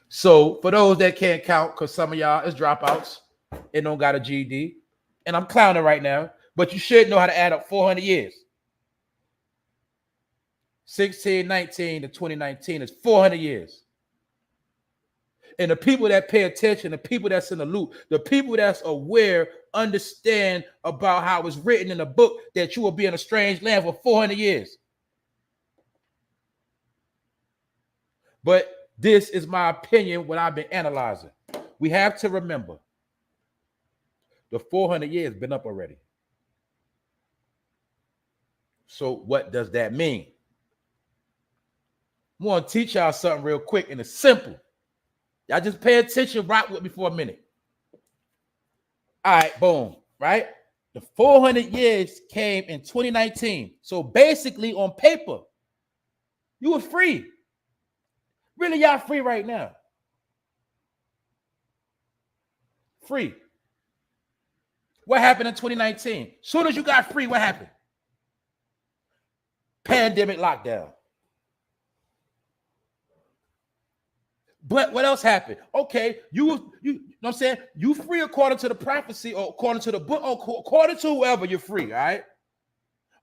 So for those that can't count, because some of y'all is dropouts and don't got a GED, and I'm clowning right now, but you should know how to add up 400 years. 1619 to 2019 is 400 years. And the people that pay attention, the people that's in the loop, the people that's aware, understand about how it's written in the book that you will be in a strange land for 400 years. But this is my opinion, what I've been analyzing. We have to remember the 400 years been up already. So what does that mean? I'm going to teach y'all something real quick, and it's simple. Y'all just pay attention, rock with me for a minute. All right, boom, right? The 400 years came in 2019. So basically, on paper, you were free. Really, y'all free right now. Free. What happened in 2019? Soon as you got free, what happened? Pandemic lockdown. But what else happened? Okay, you know what I'm saying? You free according to the prophecy or according to the book or according to whoever, you're free, all right?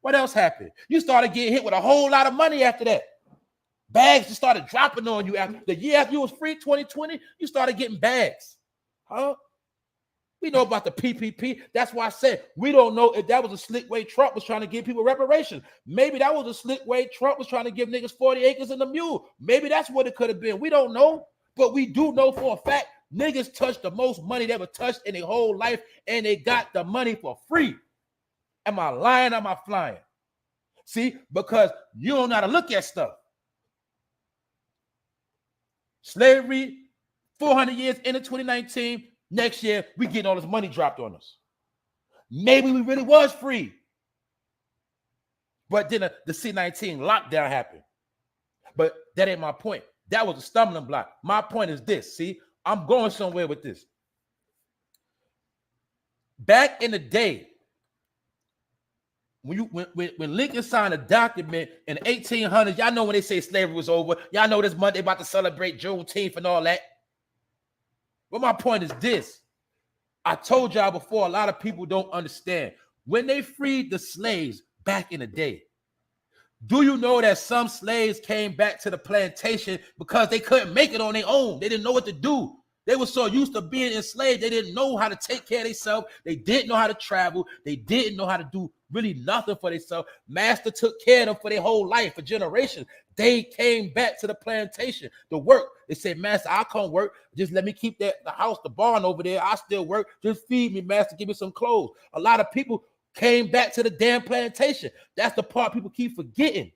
What else happened? You started getting hit with a whole lot of money after that. Bags just started dropping on you after the year after you was free, 2020, you started getting bags. Huh? We know about the PPP. That's why I said we don't know if that was a slick way Trump was trying to give people reparations. Maybe that was a slick way Trump was trying to give niggas 40 acres and a mule. Maybe that's what it could have been. We don't know, but we do know for a fact niggas touched the most money they ever touched in their whole life, and they got the money for free. Am I lying? Am I flying? See, because you don't know how to look at stuff. Slavery, 400 years into 2019. Next year, we getting all this money dropped on us. Maybe we really was free. But then the C-19 lockdown happened. But that ain't my point. That was a stumbling block. My point is this. See, I'm going somewhere with this. Back in the day, when Lincoln signed a document in the 1800s, y'all know when they say slavery was over. Y'all know this month they about to celebrate Juneteenth and all that. But my point is this. I told y'all before, a lot of people don't understand. When they freed the slaves back in the day, do you know that some slaves came back to the plantation because they couldn't make it on their own? They didn't know what to do. They were so used to being enslaved, they didn't know how to take care of themselves. They didn't know how to travel. They didn't know how to do really nothing for themselves. Master took care of them for their whole life, for generations. They came back to the plantation to work. They said, Master, I can't work. Just let me keep the house, the barn over there. I still work. Just feed me, Master. Give me some clothes. A lot of people came back to the damn plantation. That's the part people keep forgetting.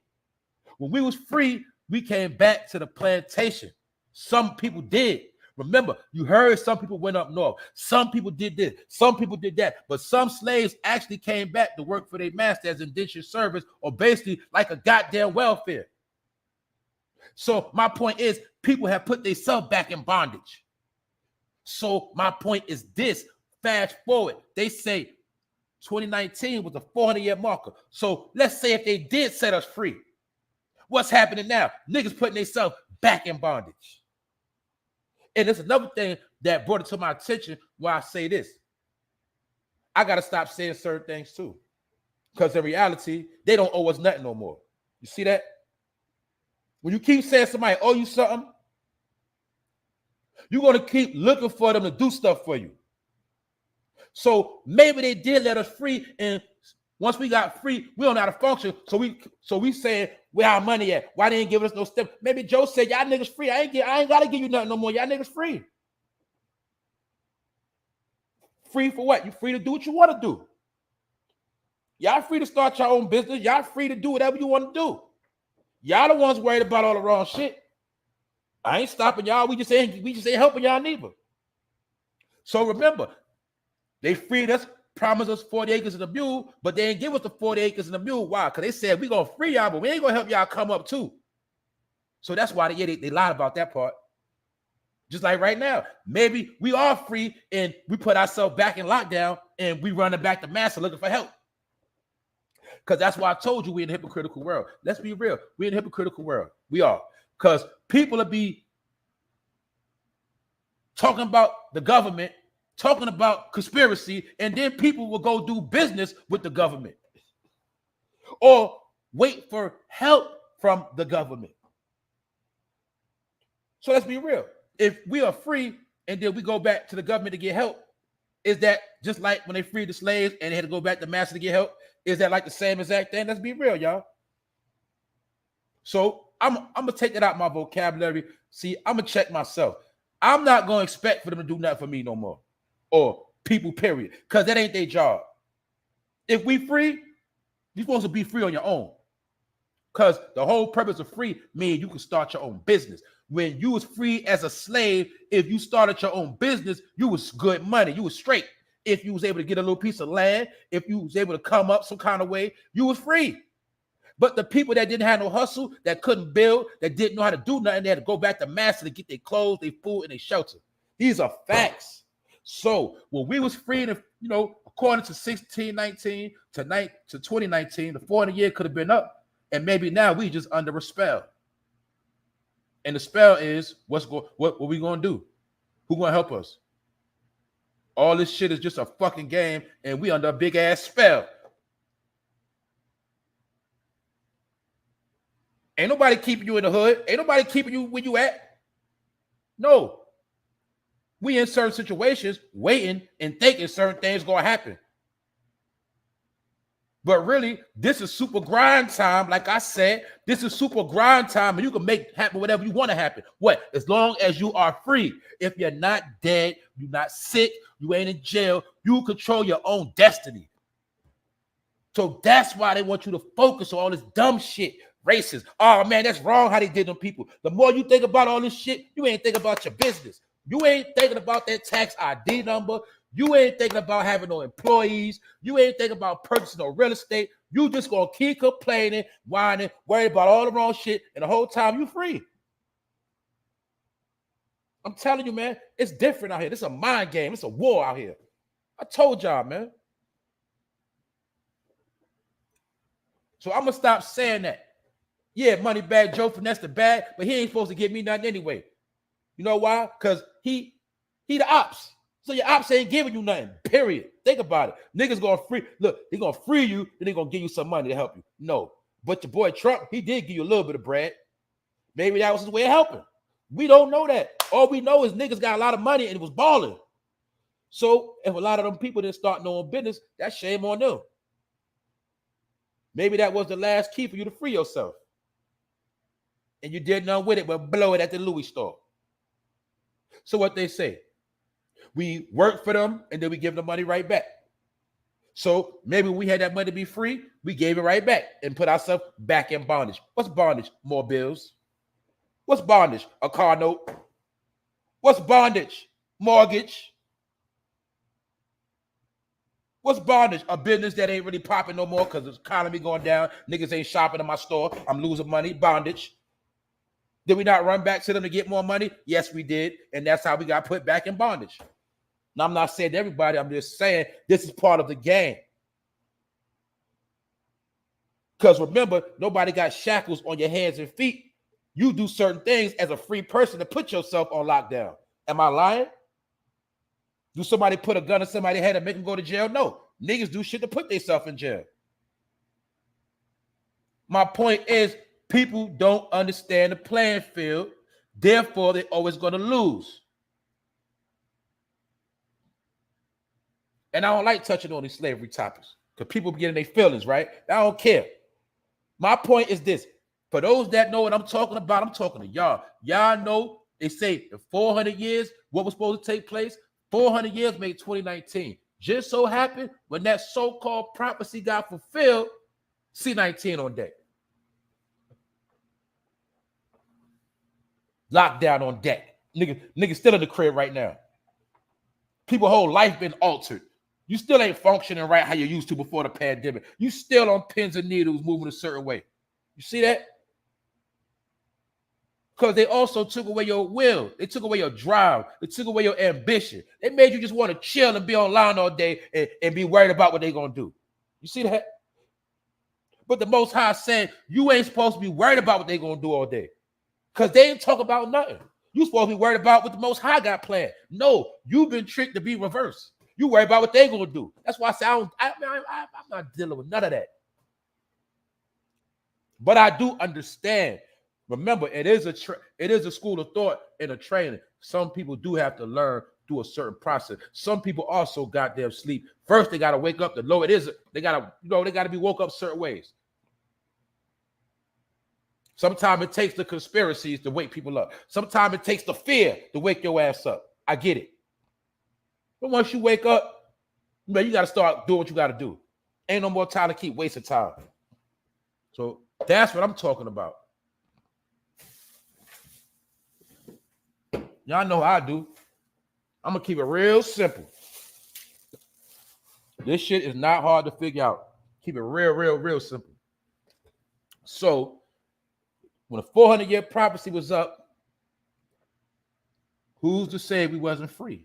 When we was free, we came back to the plantation. Some people did. Remember, you heard some people went up north. Some people did this. Some people did that. But some slaves actually came back to work for their master as indentured service, or basically like a goddamn welfare. So my point is, people have put themselves back in bondage. So my point is this. Fast forward. They say 2019 was a 400-year marker. So let's say if they did set us free, what's happening now? Niggas putting themselves back in bondage. And there's another thing that brought it to my attention why I say this. I got to stop saying certain things too. Because in reality, they don't owe us nothing no more. You see that? When you keep saying somebody owe you something, you're going to keep looking for them to do stuff for you. So maybe they did let us free, and once we got free, we don't know how to function. So we saying, where our money at? Why they didn't give us no step? Maybe Joe said, y'all niggas free. I ain't got to give you nothing no more. Y'all niggas free. Free for what? You free to do what you want to do. Y'all free to start your own business. Y'all free to do whatever you want to do. Y'all the ones worried about all the wrong shit. I ain't stopping y'all. We just ain't helping y'all neither. So remember, they freed us, promised us 40 acres and a mule, but they ain't give us the 40 acres and a mule. Why? Because they said we gonna free y'all, but we ain't gonna help y'all come up too. So that's why they lied about that part. Just like right now, maybe we are free and we put ourselves back in lockdown and we running back to master looking for help. Because that's why I told you we're in a hypocritical world. Let's be real. We're in a hypocritical world. We are. Because people will be talking about the government, talking about conspiracy, and then people will go do business with the government or wait for help from the government. So let's be real. If we are free and then we go back to the government to get help, is that just like when they freed the slaves and they had to go back to master to get help? Is that like the same exact thing? Let's be real, y'all. So I'm going to take it out my vocabulary. See, I'm going to check myself. I'm not going to expect for them to do nothing for me no more. Or people, period. Because that ain't their job. If we free, you're supposed to be free on your own. Because the whole purpose of free means you can start your own business. When you was free as a slave, if you started your own business, you was good money. You was straight. If you was able to get a little piece of land, if you was able to come up some kind of way, you was free. But the people that didn't have no hustle, that couldn't build, that didn't know how to do nothing, they had to go back to master to get their clothes, their food, and their shelter. These are facts. So when we was free, according to 1619 to 2019, the 400 year could have been up, and maybe now we just under a spell. And the spell is what we gonna do? Who gonna help us? All this shit is just a fucking game, and we under a big ass spell. Ain't nobody keeping you in the hood. Ain't nobody keeping you where you at. No. We in certain situations waiting and thinking certain things gonna happen. But really, this is super grind time. Like I said, this is super grind time, and you can make happen whatever you want to happen. What? As long as you are free. If you're not dead, you're not sick, you ain't in jail, you control your own destiny. So that's why they want you to focus on all this dumb shit. Racist. Oh man, that's wrong how they did them people. The more you think about all this shit, you ain't thinking about your business. You ain't thinking about that tax ID number. You ain't thinking about having no employees. You ain't thinking about purchasing no real estate. You just gonna keep complaining, whining, worried about all the wrong shit, and the whole time you free. I'm telling you, man, it's different out here. This is a mind game. It's a war out here. I told y'all, man. So I'm gonna stop saying that. Yeah, money bag Joe finesse the bag, but he ain't supposed to give me nothing anyway. You know why? Because he the ops. So your ops ain't giving you nothing, period. Think about it. Niggas gonna free. Look, they gonna free you, then they gonna give you some money to help you. No. But your boy Trump, he did give you a little bit of bread. Maybe that was his way of helping. We don't know that. All we know is niggas got a lot of money and it was balling. So if a lot of them people didn't start knowing business, that's shame on them. Maybe that was the last key for you to free yourself. And you did nothing with it but blow it at the Louis store. So what they say, we work for them and then we give them money right back. So maybe we had that money to be free, we gave it right back and put ourselves back in bondage. What's bondage? More bills. What's bondage? A car note. What's bondage? Mortgage. What's bondage? A business that ain't really popping no more because the economy going down. Niggas ain't shopping in my store. I'm losing money. Bondage. Did we not run back to them to get more money? Yes, we did. And that's how we got put back in bondage. Now, I'm not saying to everybody. I'm just saying this is part of the game. Because remember, nobody got shackles on your hands and feet. You do certain things as a free person to put yourself on lockdown. Am I lying? Do somebody put a gun in somebody's head and make them go to jail? No. Niggas do shit to put themselves in jail. My point is, people don't understand the playing field. Therefore, they're always going to lose. And I don't like touching on these slavery topics because people be getting their feelings, right? I don't care. My point is this. For those that know what I'm talking about, I'm talking to y'all. Y'all know they say in 400 years, what was supposed to take place? 400 years made 2019. Just so happened when that so-called prophecy got fulfilled, C-19 on deck. Lockdown on deck. Niggas still in the crib right now. People's whole life been altered. You still ain't functioning right how you used to before the pandemic. You still on pins and needles moving a certain way. You see that? Because they also took away your will. They took away your drive. They took away your ambition. They made you just want to chill and be online all day and be worried about what they're going to do. You see that? But the Most High said, you ain't supposed to be worried about what they're going to do all day. Because they ain't talk about nothing. You supposed to be worried about what the Most High got planned. No, you've been tricked to be reversed. You worry about what they're going to do. That's why I say I'm not dealing with none of that. But I do understand. Remember, it is a school of thought and a training. Some people do have to learn through a certain process. Some people also goddamn sleep. First, they got to wake up. The low it is, they got to be woke up certain ways. Sometimes it takes the conspiracies to wake people up. Sometimes it takes the fear to wake your ass up. I get it. But once you wake up, you got to start doing what you got to do. Ain't no more time to keep wasting time. So That's what I'm talking about. Y'all know how I do. I'm going to keep it real simple. This shit is not hard to figure out. Keep it real simple. So, when the 400-year prophecy was up, who's to say we wasn't free?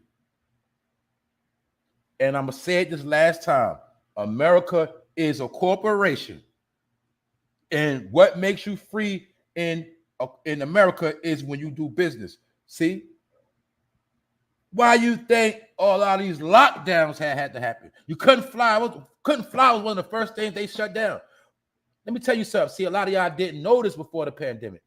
And I'm going to say it this last time. America is a corporation. And what makes you free in America is when you do business. See? Why you think all of these lockdowns had to happen? You couldn't fly. Couldn't fly was one of the first things they shut down. Let me tell you something. See, a lot of y'all didn't know this before the pandemic.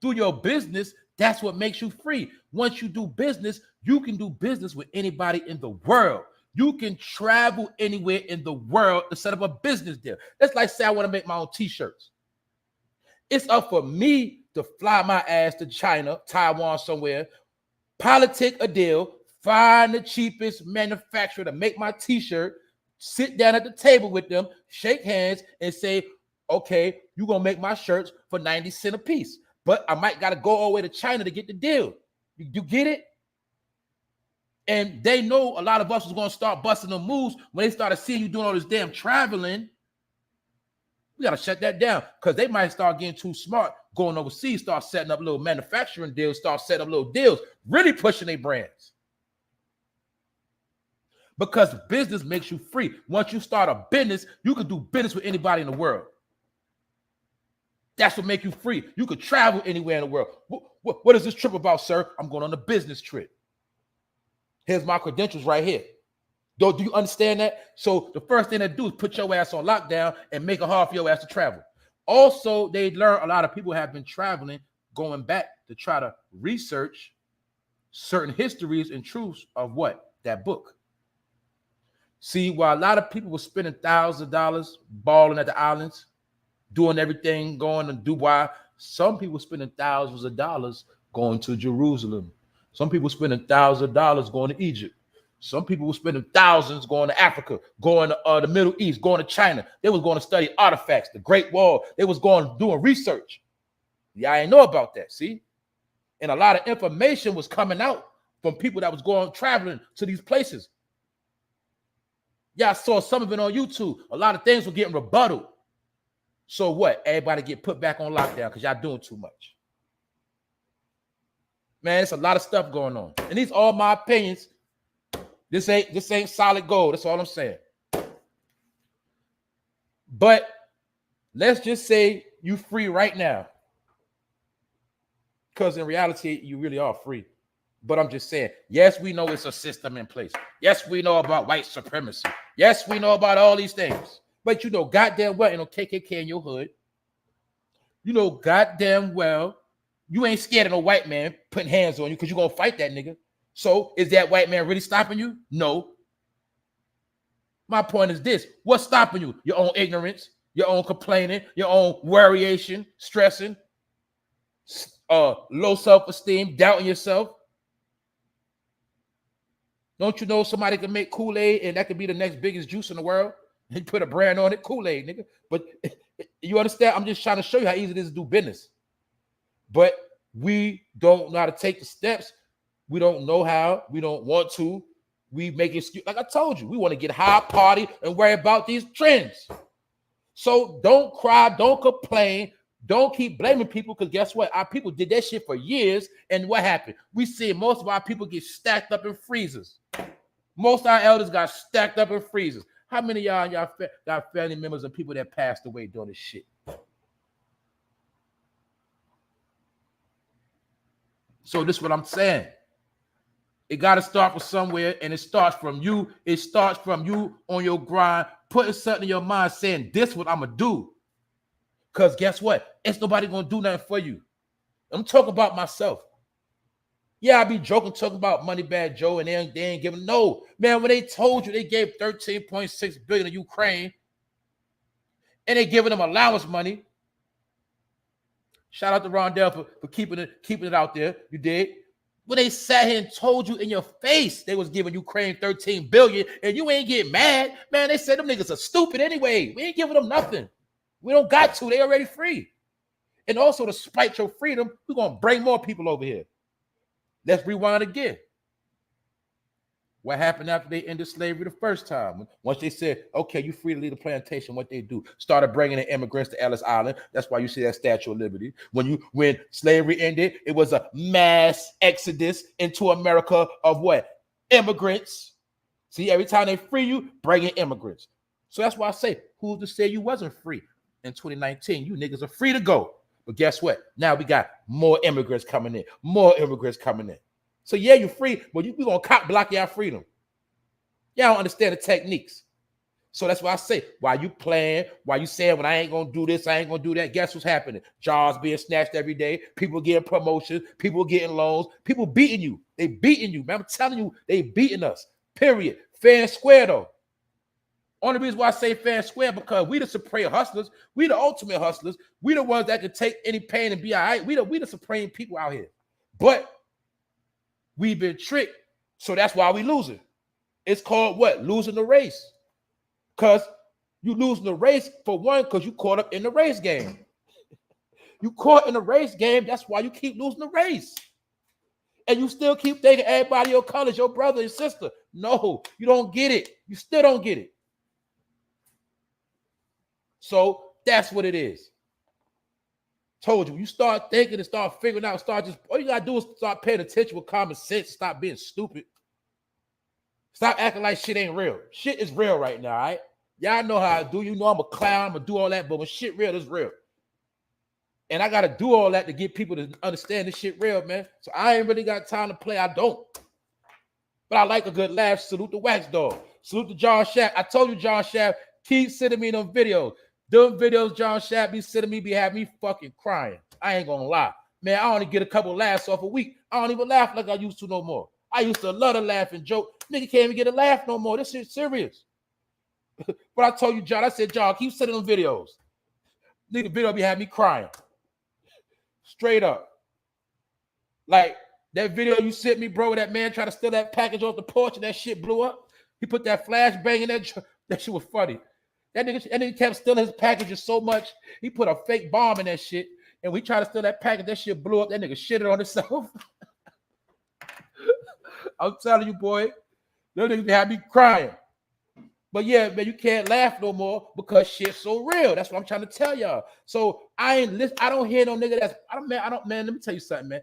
Through your business, that's what makes you free. Once you do business, you can do business with anybody in the world. You can travel anywhere in the world to set up a business there. That's like say I want to make my own t-shirts. It's up for me to fly my ass to China, Taiwan, somewhere, politic a deal, find the cheapest manufacturer to make my t-shirt, sit down at the table with them, shake hands, and say, okay, you're going to make my shirts for 90 cents a piece. But I might got to go all the way to China to get the deal. You get it? And they know a lot of us was going to start busting the moves when they started seeing you doing all this damn traveling. We got to shut that down because they might start getting too smart, going overseas, start setting up little manufacturing deals, start setting up little deals, really pushing their brands. Because business makes you free. Once you start a business, you can do business with anybody in the world. That's what makes you free. You could travel anywhere in the world. What is this trip about, sir? I'm going on a business trip. Here's my credentials right here. Do you understand that? So the first thing they do is put your ass on lockdown and make it hard for your ass to travel. Also, they learn a lot of people have been traveling, going back to try to research certain histories and truths of what? That book. See, while a lot of people were spending thousands of dollars balling at the islands, doing everything, going to Dubai, some people spending thousands of dollars going to Jerusalem. Some people spending thousands of dollars going to Egypt. Some people were spending thousands going to Africa, going to the Middle East, going to China. They was going to study artifacts, the Great Wall. They was going doing research. Yeah, I didn't know about that, see? And a lot of information was coming out from people that was going traveling to these places. Yeah, I saw some of it on YouTube. A lot of things were getting rebutted. So what? Everybody get put back on lockdown because y'all doing too much. Man, it's a lot of stuff going on. And these are all my opinions. This ain't solid gold. That's all I'm saying. But let's just say you free right now. Because in reality, you really are free. But I'm just saying, yes, we know it's a system in place. Yes, we know about white supremacy. Yes, we know about all these things. But you know goddamn well ain't no KKK in your hood. You know goddamn well you ain't scared of no white man putting hands on you because you're going to fight that nigga. So is that white man really stopping you? No. My point is this. What's stopping you? Your own ignorance, your own complaining, your own worryation, stressing, low self-esteem, doubting yourself. Don't you know somebody can make Kool-Aid and that could be the next biggest juice in the world? He put a brand on it, Kool-Aid, nigga. But you understand? I'm just trying to show you how easy it is to do business. But we don't know how to take the steps. We don't know how. We don't want to. We make excuses. Like I told you, we want to get high, party, and worry about these trends. So don't cry. Don't complain. Don't keep blaming people because guess what? Our people did that shit for years. And what happened? We see most of our people get stacked up in freezers. Most of our elders got stacked up in freezers. How many of y'all got family members and people that passed away doing this shit? So this is what I'm saying. It got to start from somewhere, and it starts from you. It starts from you on your grind, putting something in your mind, saying, this is what I'm going to do. Because guess what? It's nobody going to do nothing for you. I'm talking about myself. Yeah, I be joking, talking about Moneybag Joe, and they ain't giving. No, man, when they told you they gave $13.6 billion to Ukraine, and they giving them allowance money. Shout out to Rondell for keeping it out there. You did. When they sat here and told you in your face they was giving Ukraine $13 billion and you ain't get mad, man, they said them niggas are stupid anyway. We ain't giving them nothing. We don't got to. They already free. And also to spite your freedom, we're going to bring more people over here. Let's rewind again. What happened after they ended slavery the first time? Once they said, okay, you're free to leave the plantation, what they do? Started bringing in immigrants to Ellis Island. That's why you see that Statue of Liberty. When slavery ended, it was a mass exodus into America of what? Immigrants. See, every time they free you, bring in immigrants. So that's why I say, who's to say you wasn't free in 2019? You niggas are free to go. But guess what? Now we got more immigrants coming in. More immigrants coming in. So yeah, you're free, but we're going to cop block y'all freedom. Y'all don't understand the techniques. So that's why I say, while you playing, while you saying, when I ain't going to do this, I ain't going to do that, guess what's happening? Jobs being snatched every day. People getting promotions. People getting loans. People beating you. They beating you. Man, I'm telling you, they beating us. Period. Fair and square, though. Only reason why I say fair and square, because we the supreme hustlers. We the ultimate hustlers. We the ones that can take any pain and be all right. We the supreme people out here. But we've been tricked, so that's why we losing. It's called what? Losing the race. Because you losing the race, for one, because you caught up in the race game. You caught in the race game, that's why you keep losing the race. And you still keep thinking everybody your color is your brother and sister. No, you don't get it. You still don't get it. So that's what it is. Told you, you start thinking and start figuring out, all you gotta do is start paying attention with common sense, stop being stupid. Stop acting like shit ain't real. Shit is real right now, all right? Y'all know how I do. You know I'm a clown, I'm gonna do all that, but when shit real, it's real. And I gotta do all that to get people to understand this shit real, man. So I ain't really got time to play. I don't. But I like a good laugh. Salute the Wax Dog. Salute to John Shaft. I told you, John Shaft, keep sending me them videos. Them videos John Shaft be sending me be having me fucking crying. I ain't gonna lie. Man, I only get a couple laughs off a week. I don't even laugh like I used to no more. I used to love to laugh and joke. Nigga can't even get a laugh no more. This shit's serious. But I told you, John, I said, John, keep sending them videos. Nigga video be having me crying. Straight up. Like that video you sent me, bro, that man tried to steal that package off the porch and that shit blew up. He put that flashbang in that shit was funny. That nigga kept stealing his packages so much, he put a fake bomb in that shit. And we tried to steal that package, that shit blew up. That nigga shitted on himself. I'm telling you, boy, those niggas had me crying. But yeah, man, you can't laugh no more because shit's so real. That's what I'm trying to tell y'all. So I don't hear no nigga man, let me tell you something, man.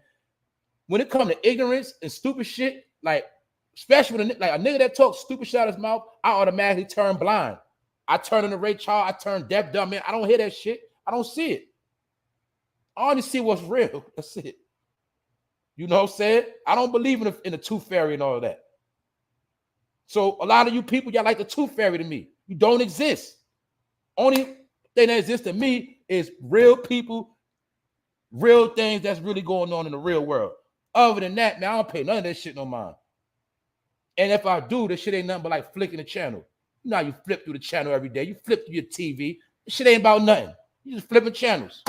When it comes to ignorance and stupid shit, like, especially when a nigga that talks stupid shit out of his mouth, I automatically turn blind. I turn into Ray Charles. I turn deaf, dumb, man. I don't hear that shit. I don't see it. I only see what's real. That's it. You know what I'm saying? I don't believe in the tooth fairy and all of that. So a lot of you people, y'all like the tooth fairy to me. You don't exist. Only thing that exists to me is real people, real things that's really going on in the real world. Other than that, man, I don't pay none of that shit no mind. And if I do, this shit ain't nothing but like flicking the channel. You know how you flip through the channel every day. You flip through your TV. This shit ain't about nothing. You just flipping channels.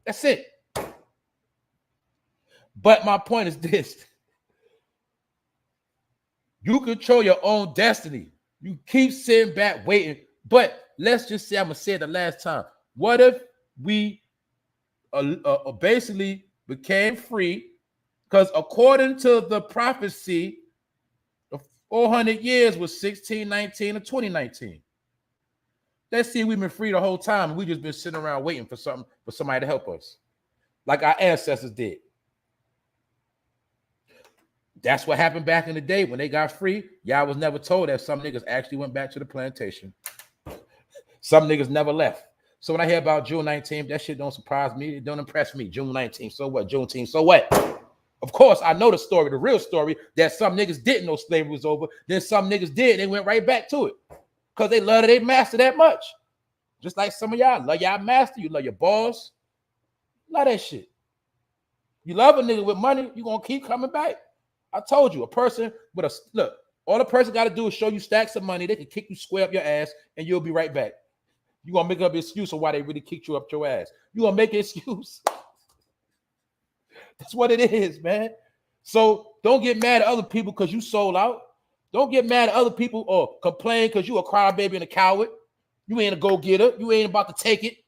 That's it. But my point is this. You control your own destiny. You keep sitting back waiting. But let's just say, I'm going to say it the last time. What if we basically became free? Because according to the prophecy, the 400 years was 1619 or 2019. Let's see, we've been free the whole time. We just been sitting around waiting for somebody to help us, like our ancestors did. That's what happened back in the day when they got free. Y'all was never told that some niggas actually went back to the plantation. Some niggas never left. So when I hear about June 19th, that shit don't surprise me. It don't impress me. June 19th, so what? Juneteenth, so what? Of course, I know the story, the real story, that some niggas didn't know slavery was over. Then some niggas did. They went right back to it because they loved their master that much. Just like some of y'all love y'all master. You love your boss. Love that shit. You love a nigga with money, you're going to keep coming back. I told you, a person with a look, all a person got to do is show you stacks of money. They can kick you square up your ass and you'll be right back. You're going to make up an excuse of why they really kicked you up your ass. You're going to make an excuse. That's what it is, man. So don't get mad at other people because you sold out. Don't get mad at other people or complain because you a crybaby and a coward. You ain't a go-getter. You ain't about to take it.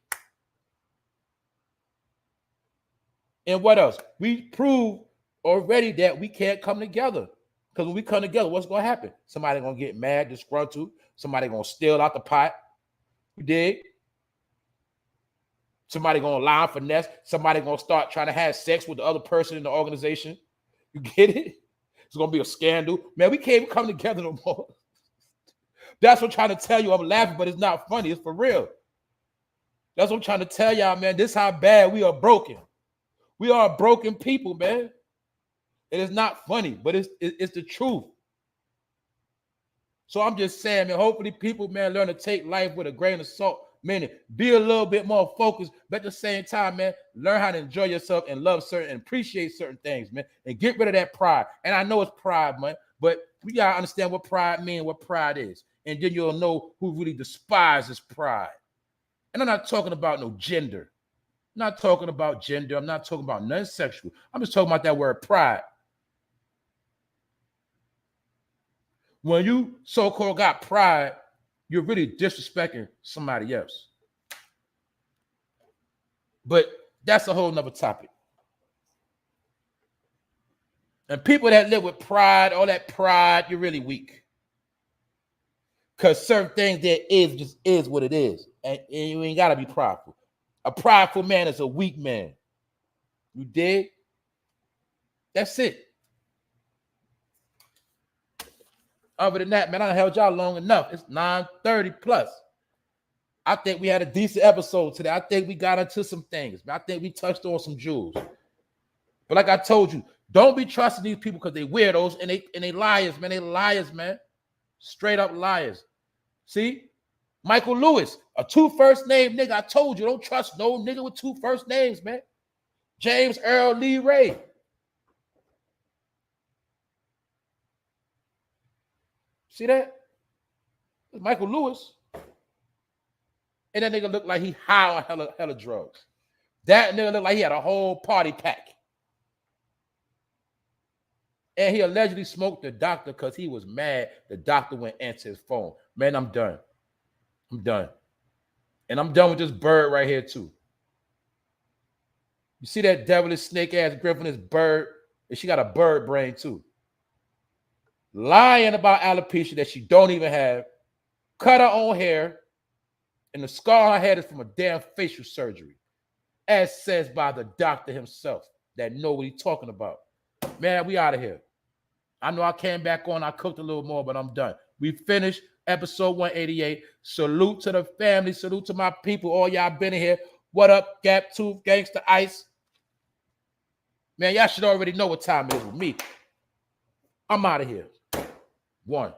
And what else? We proved already that we can't come together. Because when we come together, what's going to happen? Somebody going to get mad, disgruntled. Somebody going to steal out the pot. You dig? Somebody going to lie, finesse. Somebody going to start trying to have sex with the other person in the organization. You get it? It's going to be a scandal. Man, we can't even come together no more. That's what I'm trying to tell you. I'm laughing, but it's not funny. It's for real. That's what I'm trying to tell y'all, man. This is how bad we are broken. We are broken people, man. It is not funny, but it's the truth. So I'm just saying, man, hopefully people, man, learn to take life with a grain of salt. Meaning, be a little bit more focused, but at the same time, man, learn how to enjoy yourself and love certain and appreciate certain things, man, and get rid of that pride. And I know it's pride, man, but we gotta understand what pride means, what pride is, and then you'll know who really despises pride. And I'm not talking about no gender. I'm not talking about gender. I'm not talking about nothing sexual. I'm just talking about that word pride. When you so-called got pride, you're really disrespecting somebody else. But that's a whole nother topic. And people that live with pride, all that pride, you're really weak. Because certain things that is just is what it is. And you ain't got to be prideful. A prideful man is a weak man. You dig? That's it. Other than that, man, I held y'all long enough. It's 9:30 plus. I think we had a decent episode today. I think we got into some things. I think we touched on some jewels. But like I told you, don't be trusting these people because they weirdos and they liars, man. They liars, man. Straight up liars. See? Michael Lewis, a 2 first name nigga. I told you, don't trust no nigga with 2 first names, man. James Earl Lee Ray. See that? It's Michael Lewis. And that nigga looked like he high on hella drugs. That nigga looked like he had a whole party pack. And he allegedly smoked the doctor because he was mad the doctor went answer his phone. Man, I'm done. I'm done. And I'm done with this bird right here too. You see that devilish snake-ass griffin, this bird? And she got a bird brain too. Lying about alopecia that she don't even have, cut her own hair, and the scar on her head is from a damn facial surgery, as says by the doctor himself that know what he's talking about. Man, we out of here. I know I came back on, I cooked a little more, but I'm done. We finished episode 188. Salute to the family, salute to my people, all y'all been in here. What up, Gap Tooth, Gangsta Ice? Man, y'all should already know what time it is with me. I'm out of here. 1.